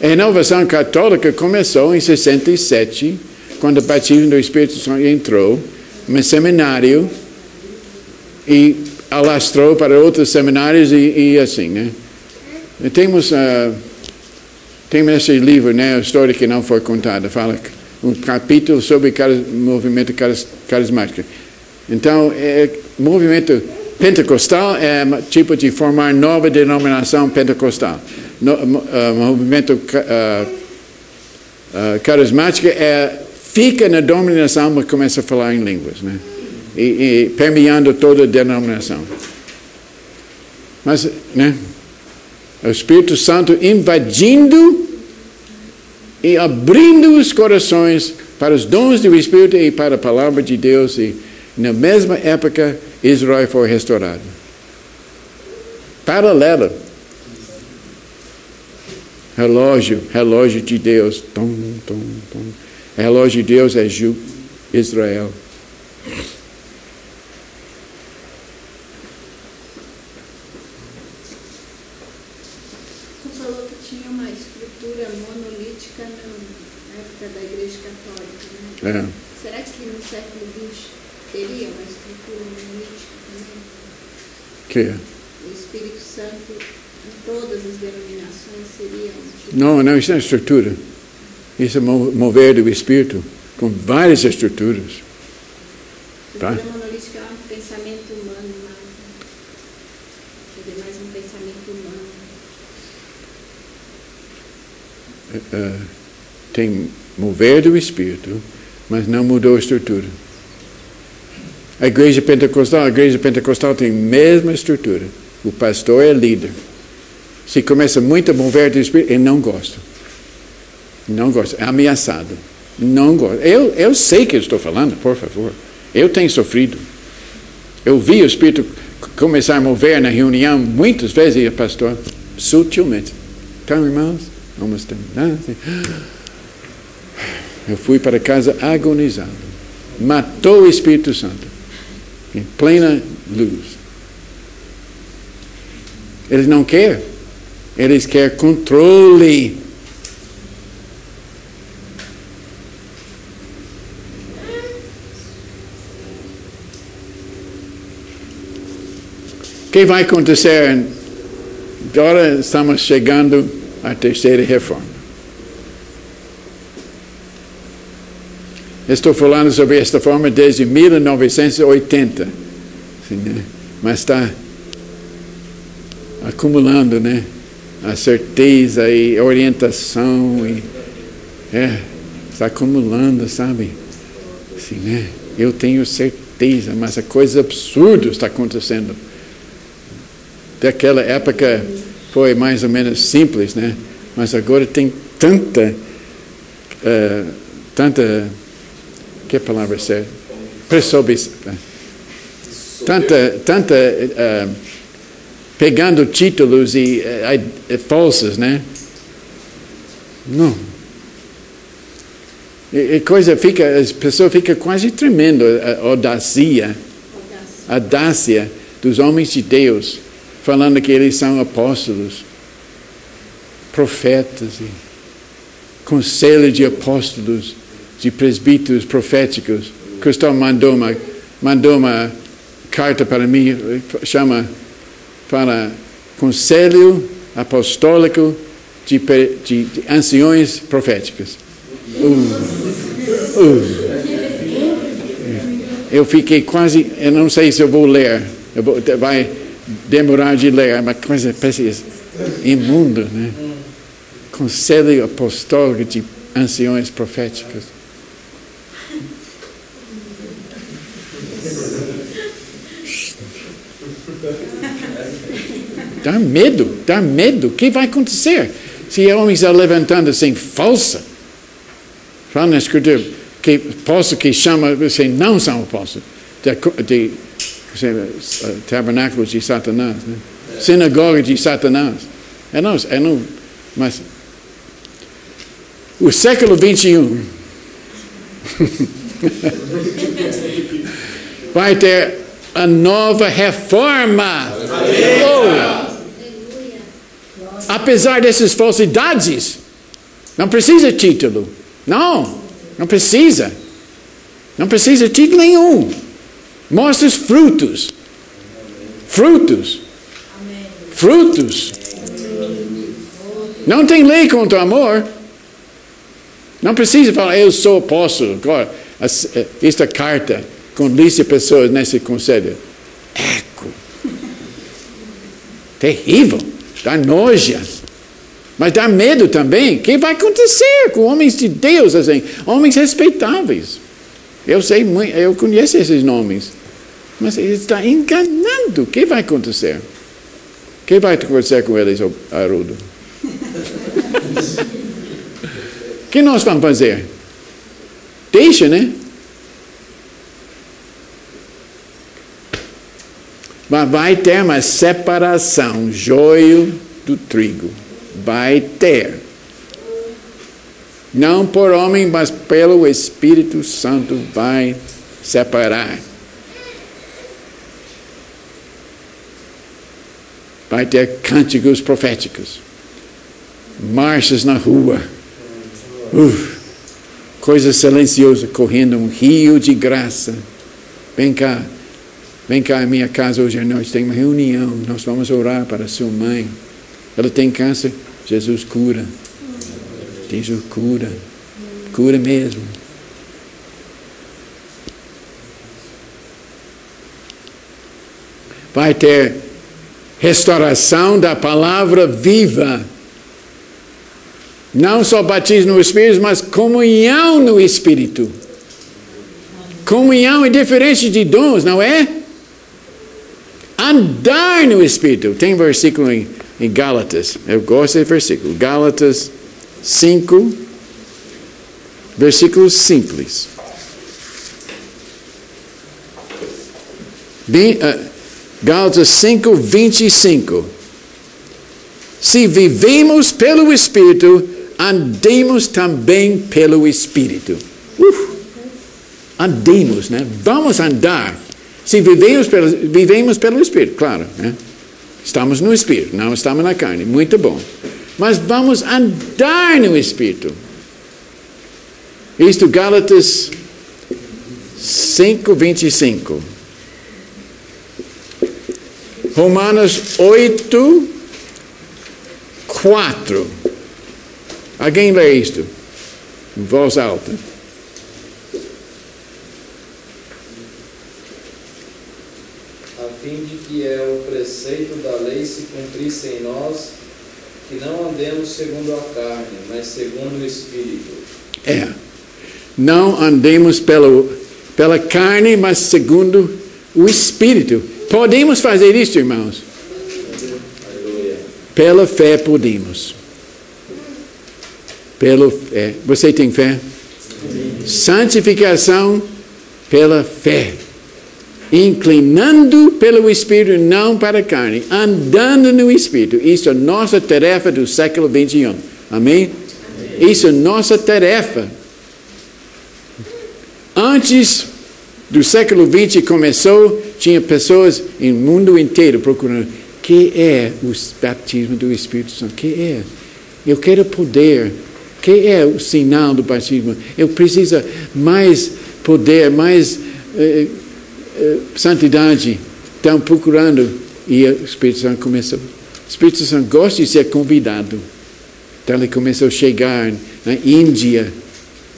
[SPEAKER 1] A renovação católica começou em 67, quando o batismo do Espírito Santo entrou no seminário e alastrou para outros seminários e assim, né? Temos esse livro, né, a história que não foi contada, fala um capítulo sobre o movimento carismático. Então, o movimento pentecostal é tipo de formar nova denominação pentecostal. Movimento carismático fica na denominação, mas começa a falar em línguas, né? E permeando toda a denominação. Mas, né? O Espírito Santo invadindo e abrindo os corações para os dons do Espírito e para a palavra de Deus. E na mesma época, Israel foi restaurado. Paralelo. Relógio de Deus. Tom, tom, tom. O relógio de Deus é Israel.
[SPEAKER 8] Você falou que tinha uma estrutura monolítica na época da Igreja Católica, né? Será que no século XX teria uma estrutura monolítica também?
[SPEAKER 1] Que?
[SPEAKER 8] O Espírito Santo em todas as denominações seria
[SPEAKER 1] Não, isso não é estrutura. Isso é mover do Espírito com várias estruturas.
[SPEAKER 8] A estrutura monolítica é um pensamento humano, é mais um pensamento humano.
[SPEAKER 1] Tem mover do Espírito, mas não mudou a estrutura. A igreja pentecostal tem a mesma estrutura. O pastor é líder. Se começa muito a mover do Espírito, ele não gosta. Não gosta, é ameaçado. Não gosta. Eu sei que eu estou falando, por favor. Eu tenho sofrido. Eu vi o Espírito começar a mover na reunião muitas vezes, e o pastor, sutilmente. Então, irmãos, vamos terminar. Eu fui para casa agonizado. Matou o Espírito Santo. Em plena luz. Eles não querem. Eles querem controle. O que vai acontecer? Agora estamos chegando à terceira reforma. Estou falando sobre esta forma desde 1980. Assim, né? Mas está acumulando, né? A certeza e orientação. Está acumulando, sabe? Assim, né? Eu tenho certeza, mas a coisa absurda está acontecendo. Daquela época foi mais ou menos simples, né? Mas agora tem tanta que palavra certa? Pegando títulos e falsos, né? Não. A pessoa fica quase tremendo, a audácia dos homens de Deus, falando que eles são apóstolos, profetas, conselho de apóstolos, de presbíteros proféticos. Cristo mandou uma carta para mim, chama para Conselho Apostólico de Anciões Proféticos. Eu fiquei quase, eu não sei se eu vou ler, vai demorar de ler, mas coisa imunda, né? Conselho Apostólico de Anciões Proféticos. Dá medo. O que vai acontecer? Se homens estão levantando assim, falsa, falando na Escritura, que apóstolos que chamam, assim, não são apóstolos, de tabernáculo de Satanás, né? Sinagoga de Satanás. Mas o século 21 vai ter a nova reforma. Oh. Apesar dessas falsidades, não precisa título. Não precisa. Não precisa título nenhum. Mostra os frutos. Frutos. Não tem lei contra o amor. Não precisa falar, eu sou apóstolo. Agora, esta carta com lista de pessoas nesse conselho. Eco. Terrível. Dá noja. Mas dá medo também. O que vai acontecer com homens de Deus, assim? Homens respeitáveis. Eu sei muito, eu conheço esses nomes. Mas ele está enganando. O que vai acontecer? O que vai acontecer com eles, Haroldo? O que nós vamos fazer? Deixa, né? Mas vai ter uma separação, joio do trigo. Vai ter. Não por homem, mas pelo Espírito Santo vai separar. Vai ter cânticos proféticos. Marchas na rua. Coisa silenciosa, correndo um rio de graça. Vem cá à minha casa hoje à noite, tem uma reunião, nós vamos orar para sua mãe. Ela tem câncer, Jesus cura. Jesus cura. Cura mesmo. Vai ter restauração da palavra viva. Não só batismo no Espírito, mas comunhão no Espírito. Comunhão é diferente de dons, não é? Andar no Espírito. Tem versículo em Gálatas. Eu gosto desse versículo. Gálatas 5, versículo simples. Gálatas 5, 25. Se vivemos pelo Espírito, andemos também pelo Espírito. Andemos, né? Vamos andar. Se vivemos pelo Espírito, claro, né? Estamos no Espírito, não estamos na carne. Muito bom. Mas vamos andar no Espírito. Isto, Gálatas 5, 25. Romanos 8, 4. Alguém lê isto? Em voz alta.
[SPEAKER 9] A fim de que é o preceito da lei se cumprisse em nós, que não andemos segundo a carne, mas segundo o Espírito.
[SPEAKER 1] Não andemos pela carne, mas segundo o Espírito. Podemos fazer isso, irmãos?
[SPEAKER 9] Aleluia.
[SPEAKER 1] Pela fé podemos. Você tem fé? Santificação pela fé. Inclinando pelo Espírito, não para a carne. Andando no Espírito. Isso é nossa tarefa do século 21. Amém? Isso é nossa tarefa. Antes do século 20 começou, tinha pessoas no mundo inteiro procurando o que é o batismo do Espírito Santo. O que é? Eu quero poder. O que é o sinal do batismo? Eu preciso mais poder, mais santidade. Estão procurando. E o Espírito Santo começou. O Espírito Santo gosta de ser convidado. Então ele começou a chegar na Índia,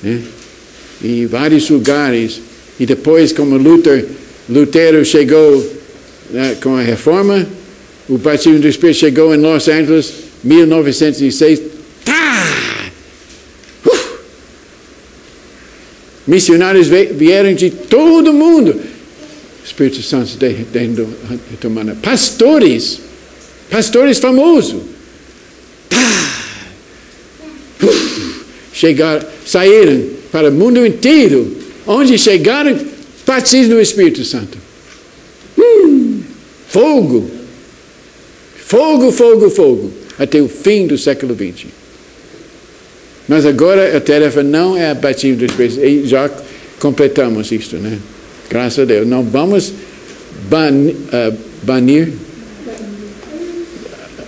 [SPEAKER 1] né? Em vários lugares. E depois, como Lutero chegou, né, com a reforma, o batismo do Espírito chegou em Los Angeles, 1906. Missionários vieram de todo o mundo. O Espírito Santo tomando. Pastores famosos. Saíram para o mundo inteiro. Onde chegaram, batismo no Espírito Santo. Fogo. Fogo, fogo, fogo. Até o fim do século XX. Mas agora a tarefa não é batismo do Espírito. E já completamos isto, né? Graças a Deus. Não vamos banir.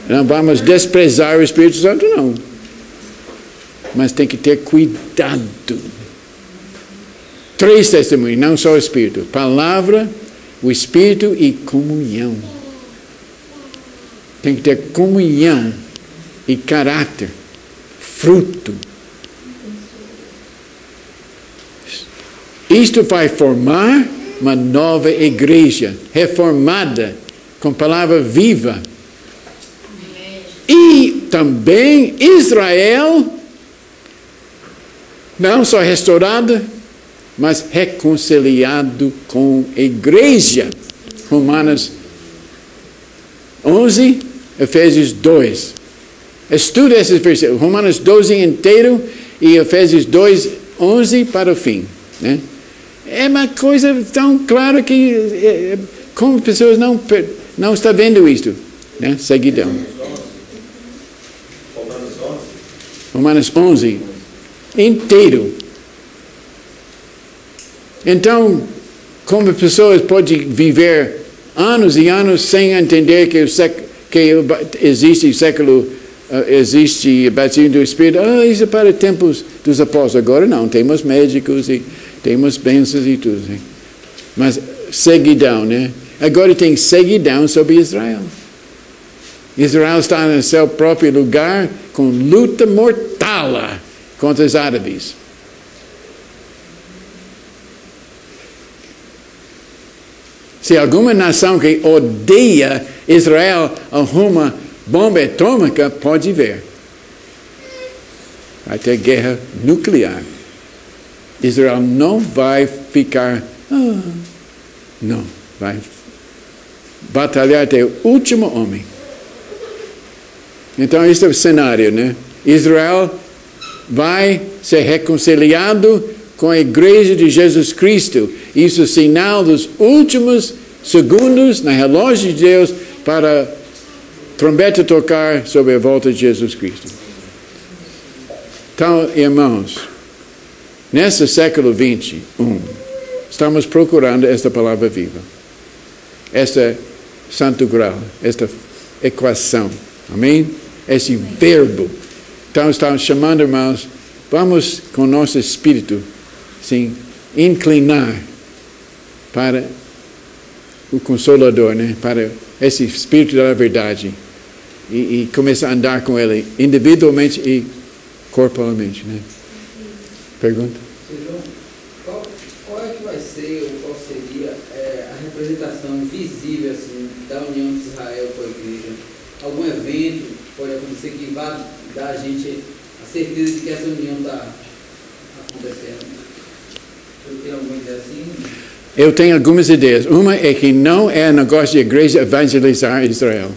[SPEAKER 1] Não vamos desprezar o Espírito Santo, não. Mas tem que ter cuidado. 3 testemunhos, não só o Espírito. Palavra, o Espírito e comunhão. Tem que ter comunhão e caráter, fruto. Isto vai formar uma nova igreja, reformada, com palavra viva. E também Israel, não só restaurada, mas reconciliado com a igreja. Romanos 11, Efésios 2. Estuda esses versículos, Romanos 12 inteiro e Efésios 2, 11 para o fim. Né? É uma coisa tão clara que como pessoas não estão vendo isto. Né? Seguidão. Romanos 11 inteiro. Então, como pessoas podem viver anos e anos sem entender que existe batismo do Espírito. Isso é para tempos dos apóstolos. Agora não, temos médicos e temos bênçãos e tudo. Né? Mas seguidão, né? Agora tem seguidão sobre Israel. Israel está no seu próprio lugar com luta mortal contra os árabes. Se alguma nação que odeia Israel arruma bomba atômica, pode ver. Vai ter guerra nuclear. Israel não vai ficar... não, vai batalhar até o último homem. Então, esse é o cenário, né? Israel vai ser reconciliado com a igreja de Jesus Cristo. Isso é o sinal dos últimos segundos no relógio de Deus para a trombeta tocar sobre a volta de Jesus Cristo. Então, irmãos, nesse século XXI, estamos procurando esta palavra viva. Esta santo grau, esta equação. Amém? Esse verbo. Então, estamos chamando, irmãos, vamos com nosso espírito, sim, inclinar para o Consolador, né? Para esse Espírito da verdade e começar a andar com Ele individualmente e corporalmente, né? Pergunta?
[SPEAKER 10] Qual é que vai ser ou qual seria a representação visível assim, da união de Israel com a igreja? Algum evento pode acontecer que vá dar a gente a certeza de que essa união está acontecendo? Você tem alguma ideia assim?
[SPEAKER 1] Eu tenho algumas ideias. Uma é que não é negócio de igreja evangelizar Israel.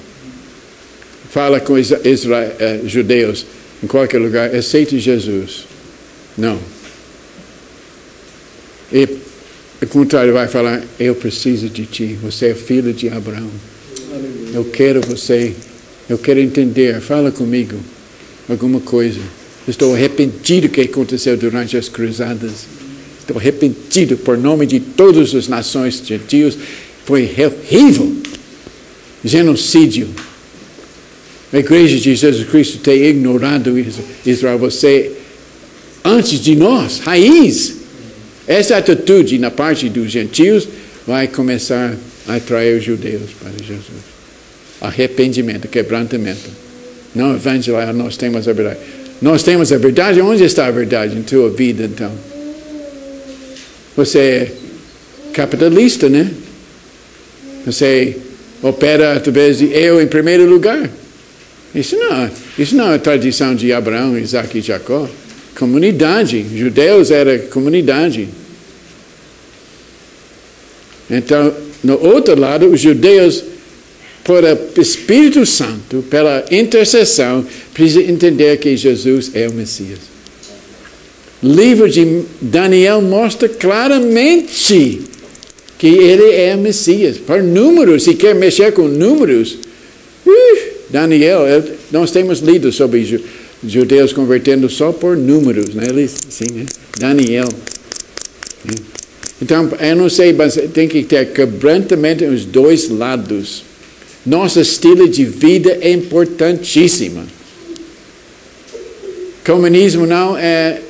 [SPEAKER 1] Fala com judeus em qualquer lugar, aceite Jesus. Não. E o contrário vai falar, eu preciso de ti, você é filho de Abraão. Eu quero você, eu quero entender, fala comigo alguma coisa. Estou arrependido do que aconteceu durante as cruzadas. Estou arrependido por nome de todas as nações gentios. Foi horrível. Genocídio. A igreja de Jesus Cristo tem ignorado Israel. Você, antes de nós, raiz. Essa atitude na parte dos gentios vai começar a atrair os judeus para Jesus. Arrependimento, quebrantamento. Não evangelizar, nós temos a verdade. Nós temos a verdade. Onde está a verdade em tua vida, então? Você é capitalista, né? Você opera através de eu em primeiro lugar. Isso não é a tradição de Abraão, Isaac e Jacó. Comunidade. Judeus era comunidade. Então, no outro lado, os judeus, por o Espírito Santo, pela intercessão, precisam entender que Jesus é o Messias. O livro de Daniel mostra claramente que ele é Messias. Por números, se quer mexer com números, Daniel, nós temos lido sobre judeus convertendo só por números, né? Sim, né? Daniel. Então, eu não sei, mas tem que ter quebrantamento nos dois lados. Nosso estilo de vida é importantíssimo. Comunismo não é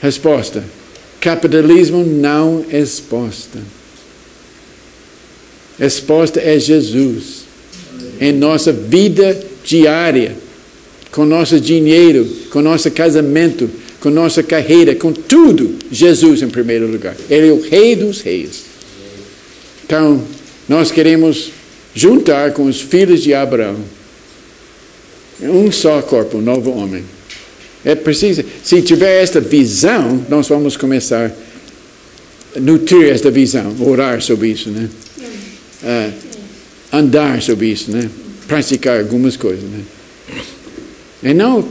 [SPEAKER 1] resposta. Capitalismo não é resposta. Resposta é Jesus. Em nossa vida diária, com nosso dinheiro, com nosso casamento, com nossa carreira, com tudo, Jesus em primeiro lugar. Ele é o Rei dos Reis. Então, nós queremos juntar com os filhos de Abraão. Um só corpo, um novo homem. É preciso, se tiver esta visão, nós vamos começar a nutrir esta visão, orar sobre isso, né? Andar sobre isso, né? Praticar algumas coisas, né? E não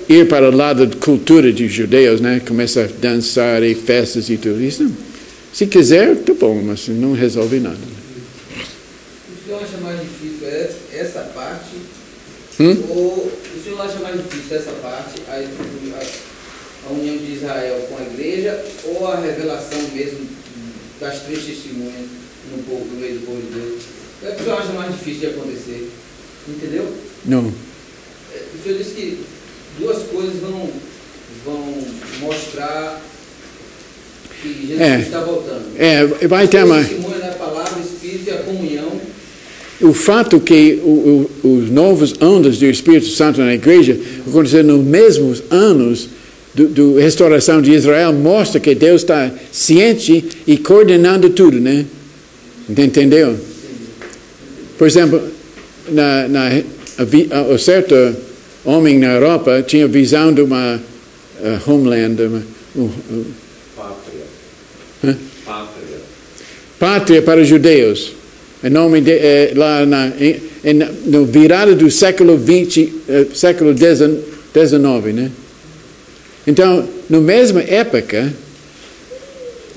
[SPEAKER 1] ir para o lado da cultura dos judeus, né? Começar a dançar e festas e tudo isso. Se quiser, tá bom, mas não resolve nada.
[SPEAKER 10] O senhor acha mais difícil essa parte? Ou o senhor acha mais difícil essa parte, a união de Israel com a igreja, ou a revelação mesmo das três testemunhas no meio do povo de Deus? O que o senhor acha mais difícil de acontecer? Entendeu?
[SPEAKER 1] Não.
[SPEAKER 10] O senhor disse que duas coisas vão mostrar que Jesus está voltando.
[SPEAKER 1] Vai ter uma...
[SPEAKER 10] O testemunho da palavra, o Espírito e a comunhão.
[SPEAKER 1] O fato que os novos ondas do Espírito Santo na igreja aconteceram nos mesmos anos da restauração de Israel mostra que Deus está ciente e coordenando tudo, né? Entendeu? Por exemplo, um certo homem na Europa tinha visão de uma homeland, pátria para os judeus. Em nome de, lá no virada do século século XIX, né? Então, na mesma época,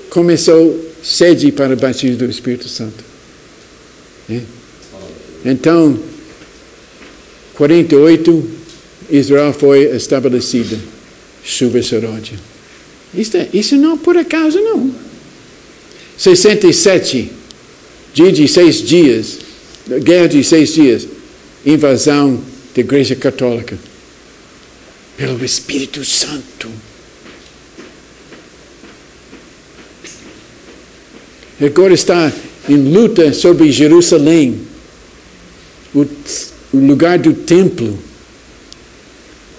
[SPEAKER 1] começou sede para o batismo do Espírito Santo. Né? Então, 48, Israel foi estabelecida. Chuva Seródia. Isso não é por acaso, não. 67, dia de 6 dias, guerra de 6 dias, invasão da Igreja Católica. Pelo Espírito Santo. Agora está em luta sobre Jerusalém, o lugar do templo.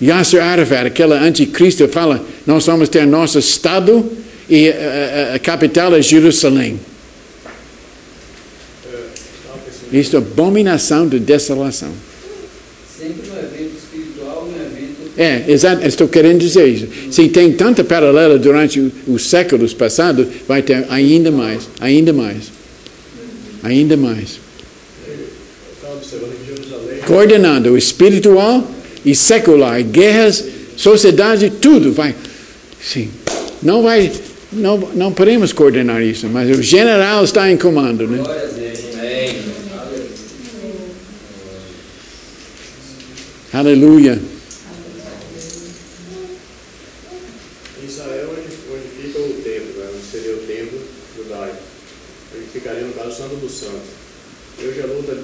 [SPEAKER 1] Yasser Arafat, aquele anticristo, fala: nós vamos ter nosso estado e a capital é Jerusalém. Isso é abominação de desolação.
[SPEAKER 10] Sempre no evento espiritual, no evento...
[SPEAKER 1] Exato, estou querendo dizer isso. Se tem tanta paralela durante os séculos passados, vai ter ainda mais. Coordenando o espiritual e secular, guerras, sociedade, tudo vai. Sim. Não podemos coordenar isso, mas o general está em comando, né? Aleluia.
[SPEAKER 6] Em Israel, onde fica o templo, né? Onde seria o templo judaico. Ele ficaria no caso Santo dos Santos. Hoje a luta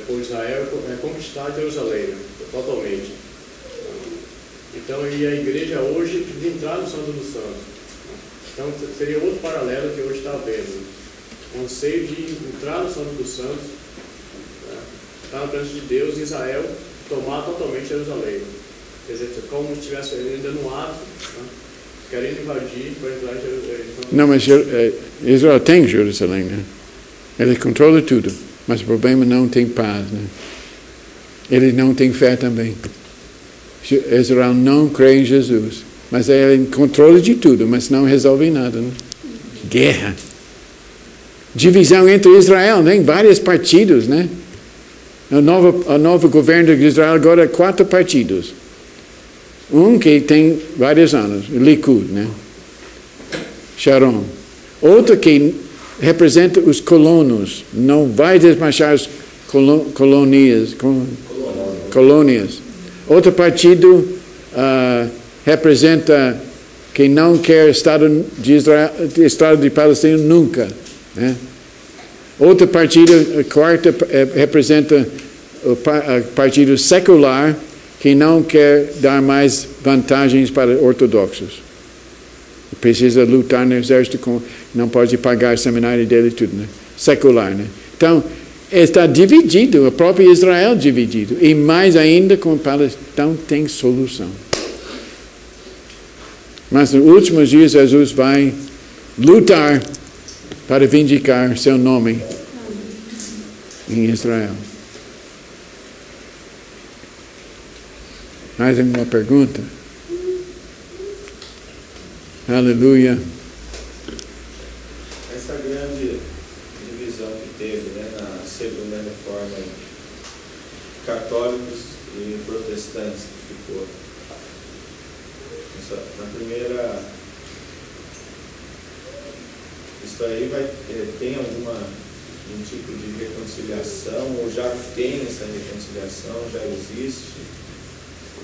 [SPEAKER 6] por Israel é conquistar Jerusalém, né? Totalmente. Então, e a igreja hoje de entrar no Santo dos Santos. Então, seria outro paralelo que hoje está havendo. O anseio de entrar no Santo dos Santos, né? Estar na presença de Deus, Israel, tomar totalmente Jerusalém. Quer dizer, como se estivesse ainda no ato, né? Querendo invadir para entrar em Jerusalém.
[SPEAKER 1] Não, mas Israel tem Jerusalém, né? Ele controla tudo, mas o problema não tem paz, né? Ele não tem fé também. Israel não crê em Jesus, mas ele controla de tudo, mas não resolve nada, né? Guerra. Divisão entre Israel, tem vários partidos, né? O novo governo de Israel agora é 4 partidos. Um que tem vários anos, o Likud, né? Sharon. Outro que representa os colonos. Não vai desmanchar as colônias. Outro partido representa quem não quer Estado de Palestina nunca. Né? Outro partido, quarto, representa o partido secular, que não quer dar mais vantagens para ortodoxos. Precisa lutar no exército, não pode pagar o seminário dele e tudo, né? Secular, né? Então, está dividido, o próprio Israel dividido. E mais ainda com Palestina, então tem solução. Mas nos últimos dias, Jesus vai lutar para vindicar seu nome em Israel. Mais alguma pergunta? Aleluia.
[SPEAKER 7] Essa grande divisão que teve, né, na segunda reforma, católicos e protestantes, que ficou. Na primeira, isso aí tem algum tipo de reconciliação, ou já tem essa reconciliação, já existe?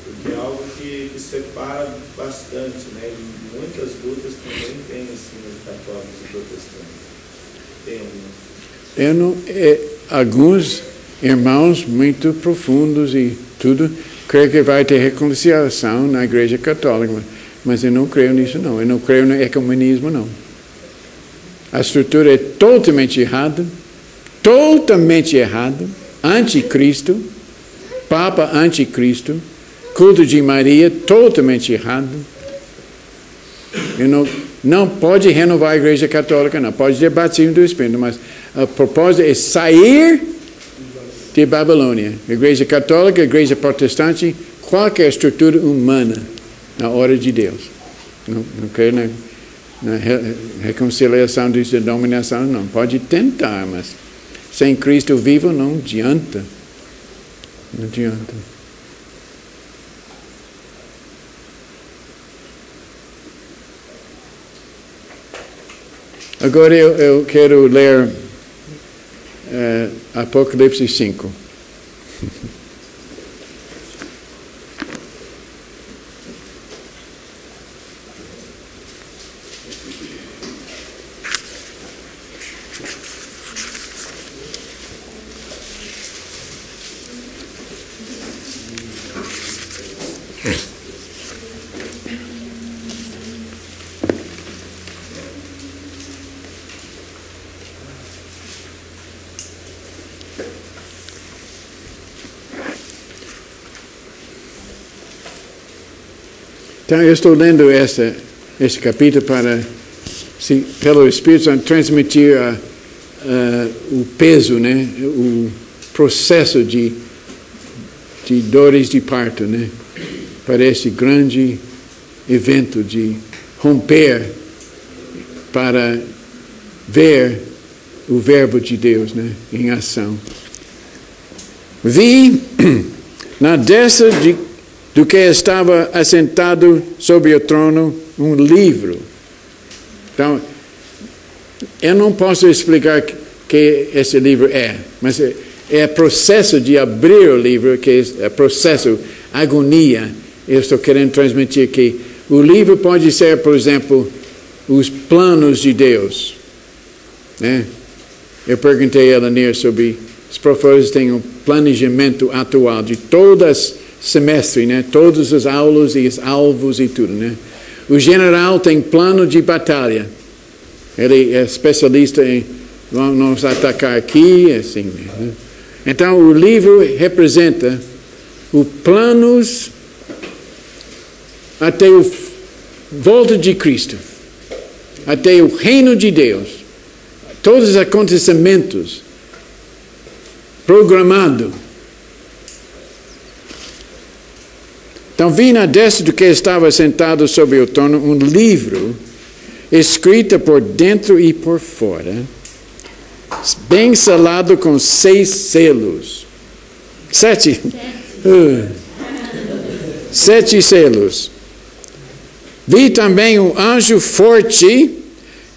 [SPEAKER 7] Porque é algo que separa bastante, né? E muitas lutas também tem em cima de católicos e protestantes. Tem alguma? Alguns
[SPEAKER 1] irmãos muito profundos e tudo, creio que vai ter reconciliação na Igreja Católica, mas eu não creio nisso não. Eu não creio no ecumenismo não. A estrutura é totalmente errada, anticristo, Papa anticristo, culto de Maria totalmente errado. Não pode renovar a Igreja Católica, não. Pode ter batismo do Espírito, mas a propósito é sair de Babilônia. Igreja Católica, Igreja Protestante, qualquer estrutura humana na hora de Deus. Não creio na reconciliação de denominação, não. Pode tentar, mas sem Cristo vivo não adianta. Não adianta. Agora eu quero ler Apocalipse 5. Então, eu estou lendo esse capítulo para, pelo Espírito Santo, transmitir o peso, né? O processo de dores de parto, né? Para esse grande evento de romper para ver o verbo de Deus, né? Em ação. Vi na destra do que estava assentado sobre o trono um livro. Então, eu não posso explicar que esse livro mas é processo de abrir o livro, que é processo, agonia. Eu estou querendo transmitir que o livro pode ser, por exemplo, os planos de Deus. Né? Eu perguntei a Elanir sobre os professores têm um planejamento atual de todas semestre, né? Todas as aulas e os alvos e tudo, né? O general tem plano de batalha. Ele é especialista em vamos atacar aqui, assim, né? Então, o livro representa os planos até a volta de Cristo, até o reino de Deus. Todos os acontecimentos programados. Então, vi na destra do que estava sentado sobre o trono um livro escrito por dentro e por fora, bem selado com 6 selos. 7. 7 selos. Vi também um anjo forte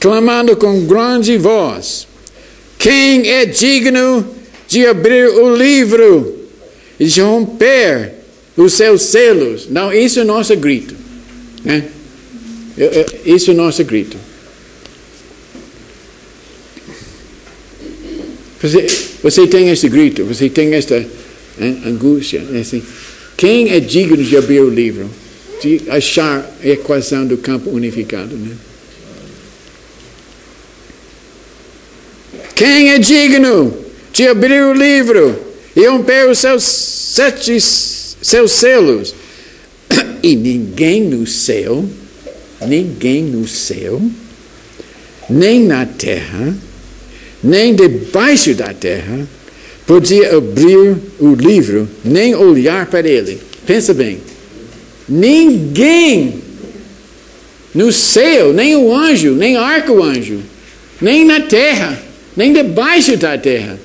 [SPEAKER 1] clamando com grande voz: quem é digno de abrir o livro e de romper os seus selos? Não, isso é nosso grito. Né? Isso é nosso grito. Você tem esse grito, você tem esta angústia. Assim, quem é digno de abrir o livro? De achar a equação do campo unificado. Né? Quem é digno de abrir o livro e romper os seus selos? E ninguém no céu, nem na terra, nem debaixo da terra, podia abrir o livro, nem olhar para ele. Pensa bem. Ninguém no céu, nem o anjo, nem arcanjo, nem na terra, nem debaixo da terra,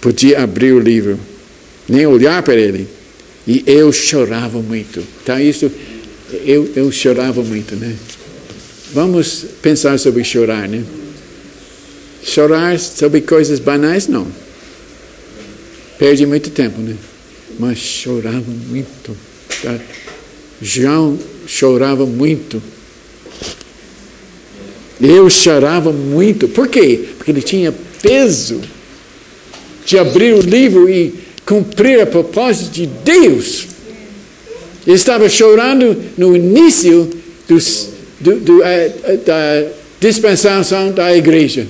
[SPEAKER 1] podia abrir o livro, nem olhar para ele. E eu chorava muito. Então isso, eu chorava muito, né? Vamos pensar sobre chorar, né? Chorar sobre coisas banais, não. Perde muito tempo, né? Mas chorava muito. Tá? João chorava muito. Eu chorava muito. Por quê? Porque ele tinha peso de abrir o livro e cumprir a propósito de Deus. Ele estava chorando no início da dispensação da igreja.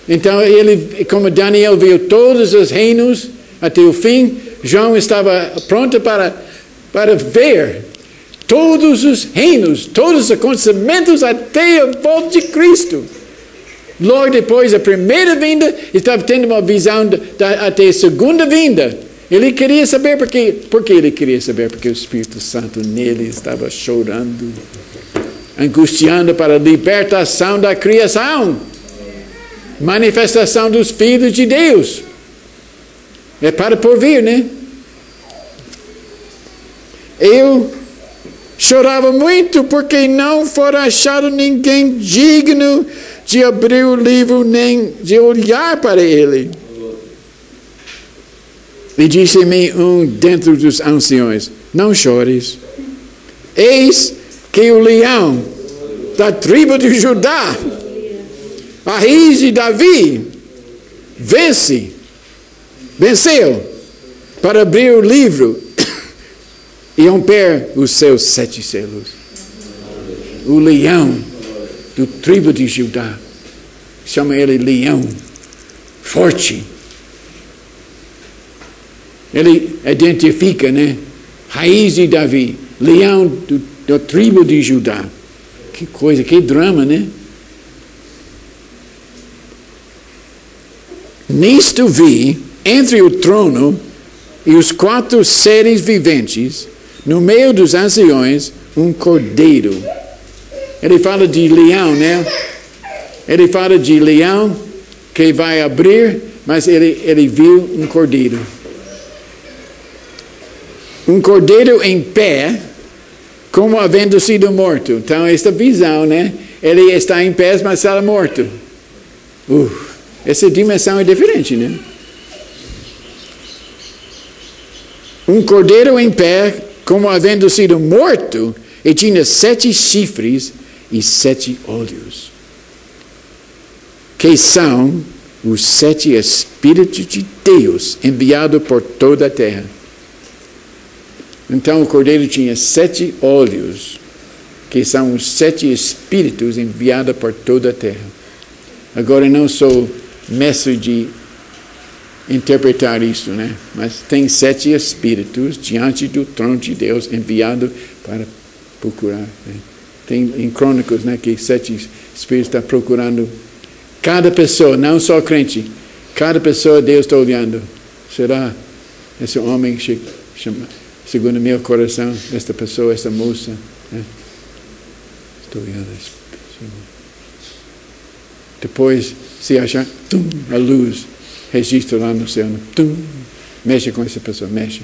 [SPEAKER 1] Então, ele, como Daniel viu todos os reinos até o fim, João estava pronto para ver todos os reinos, todos os acontecimentos até a volta de Cristo. Logo depois da primeira vinda, estava tendo uma visão até a segunda vinda. Ele queria saber por quê. Por que ele queria saber? Porque o Espírito Santo nele estava chorando, angustiando para a libertação da criação. Manifestação dos filhos de Deus. É para por vir, né? Eu chorava muito porque não fora achado ninguém digno de abrir o livro nem de olhar para ele. E disse-me dentro dos anciões: não chores. Eis que o leão da tribo de Judá, a raiz de Davi, venceu para abrir o livro e romper os seus 7 selos. O leão do tribo de Judá, chama ele leão forte. Ele identifica, né? Raiz de Davi, leão da tribo de Judá. Que coisa, que drama, né? Nisto vi, entre o trono e os 4 seres viventes, no meio dos anciões, um cordeiro. Ele fala de leão, né? Ele fala de leão que vai abrir, mas ele viu um cordeiro. Um cordeiro em pé, como havendo sido morto. Então, esta visão, né? Ele está em pé, mas está morto. Essa dimensão é diferente, né? Um cordeiro em pé, como havendo sido morto, e tinha 7 chifres e 7 olhos, que são os 7 Espíritos de Deus enviados por toda a terra. Então o cordeiro tinha 7 olhos, que são os 7 Espíritos enviados por toda a terra. Agora não sou mestre de interpretar isso, né? Mas tem 7 Espíritos diante do trono de Deus enviados para procurar. Né? Tem em Crônicas, né, que 7 Espíritos estão procurando cada pessoa, não só crente. Cada pessoa Deus está olhando. Será esse homem segundo meu coração, esta pessoa, esta moça? Né? Estou olhando. Depois, se achar, a luz, registro lá no céu, mexe com essa pessoa, mexe.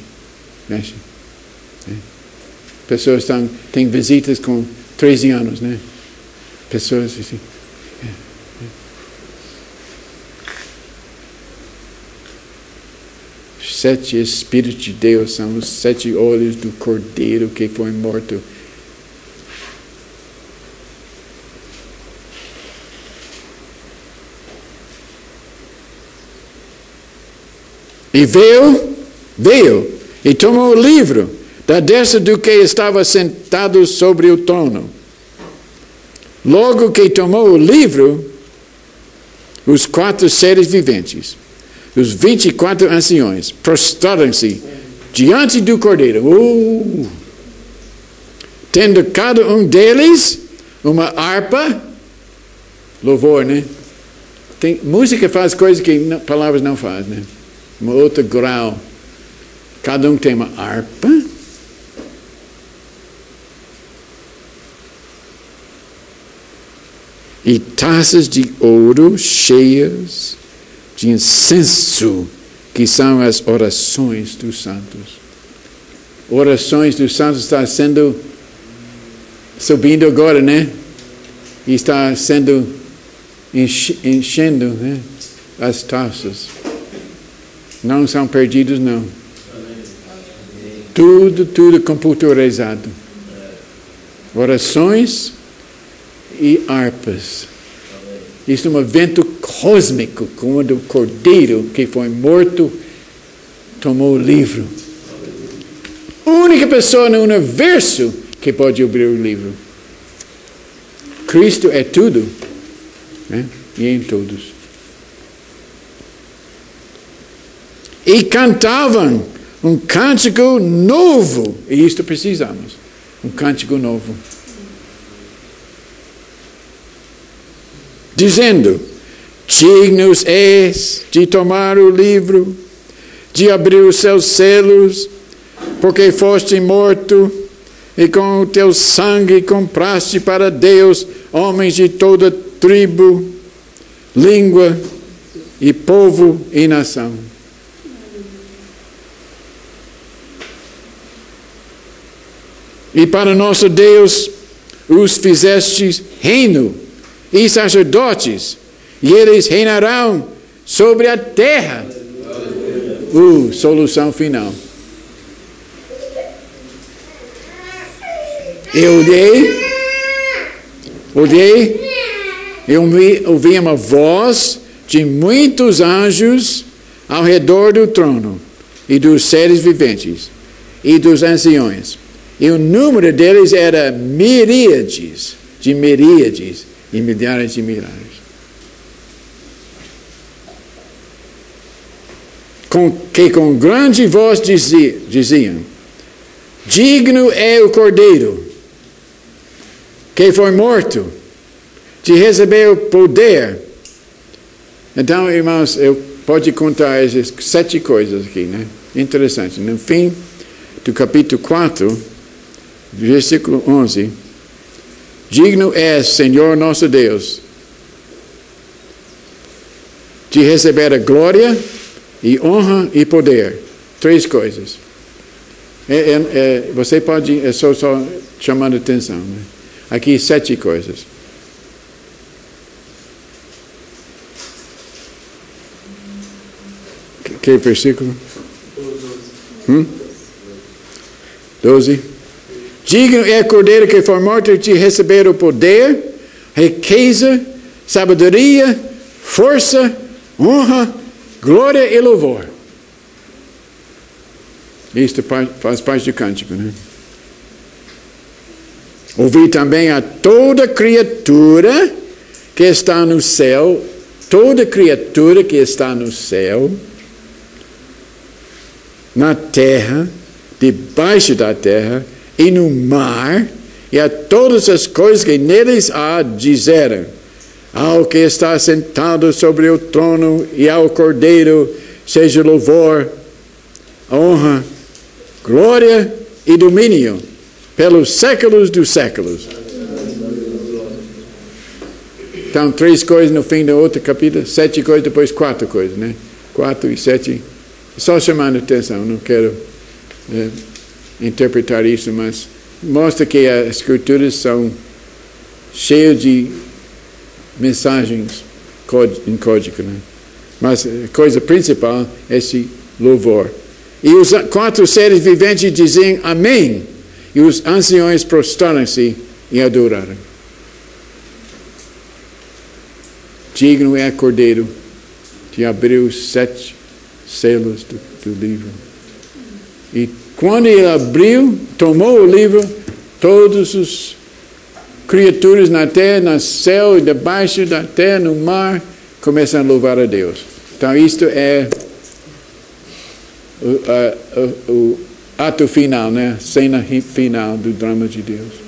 [SPEAKER 1] Pessoas têm visitas com 13 anos, né? Pessoas assim. Sete Espíritos de Deus são os 7 olhos do Cordeiro que foi morto. E veio e tomou o livro da destra do que estava sentado sobre o trono. Logo que tomou o livro, os 4 seres viventes, os 24 anciões, prostraram-se diante do Cordeiro, tendo cada um deles uma harpa, louvor, né? Música faz coisas que palavras não fazem, né? Uma outra grau. Cada um tem uma harpa. E taças de ouro cheias de incenso, que são as orações dos santos. Orações dos santos está subindo agora, né? E está sendo enchendo, né? As taças. Não são perdidos, não. Tudo computadorizado. Orações e harpas. Isso é um evento cósmico, quando o Cordeiro que foi morto tomou o livro. A única pessoa no universo que pode abrir o livro. Cristo é tudo, né? E em todos. E cantavam um cântico novo. E isto precisamos. Um cântico novo. Dizendo: dignos és de tomar o livro, de abrir os seus selos, porque foste morto, e com o teu sangue compraste para Deus homens de toda tribo, língua e povo e nação. E para nosso Deus os fizestes reino e sacerdotes, e eles reinarão sobre a terra. Solução final. Eu olhei, ouvi uma voz de muitos anjos ao redor do trono, e dos seres viventes, e dos anciões. E o número deles era miríades e milhares de milhares. Que com grande voz diziam: digno é o Cordeiro que foi morto de receber o poder. Então, irmãos, eu posso contar essas 7 coisas aqui, né? Interessante. No fim do capítulo 4, versículo 11: digno é, Senhor nosso Deus, de receber a glória e honra e poder. 3 coisas. Você pode, só chamando atenção, né? Aqui 7 coisas. Que versículo? 12. Digno é o Cordeiro que foi morto de receber o poder, riqueza, sabedoria, força, honra, glória e louvor. Isto faz parte do cântico, né? Ouvi também a toda criatura que está no céu, toda criatura que está no céu, na terra, debaixo da terra, e no mar, e a todas as coisas que neles há, disseram: ao que está sentado sobre o trono e ao Cordeiro seja louvor, honra, glória e domínio pelos séculos dos séculos. Então, 3 coisas no fim do outro capítulo, 7 coisas, depois 4 coisas, né? 4 e 7. Só chamando atenção, não quero interpretar isso, mas mostra que as escrituras são cheio de mensagens em código, né? Mas a coisa principal é esse louvor. E os 4 seres viventes dizem amém. E os anciões prostram-se e adoraram. Digno é Cordeiro que abriu os 7 selos do livro. E quando ele abriu, tomou o livro, todas as criaturas na terra, no céu e debaixo da terra, no mar, começam a louvar a Deus. Então isto é o ato final, né? Cena final do drama de Deus.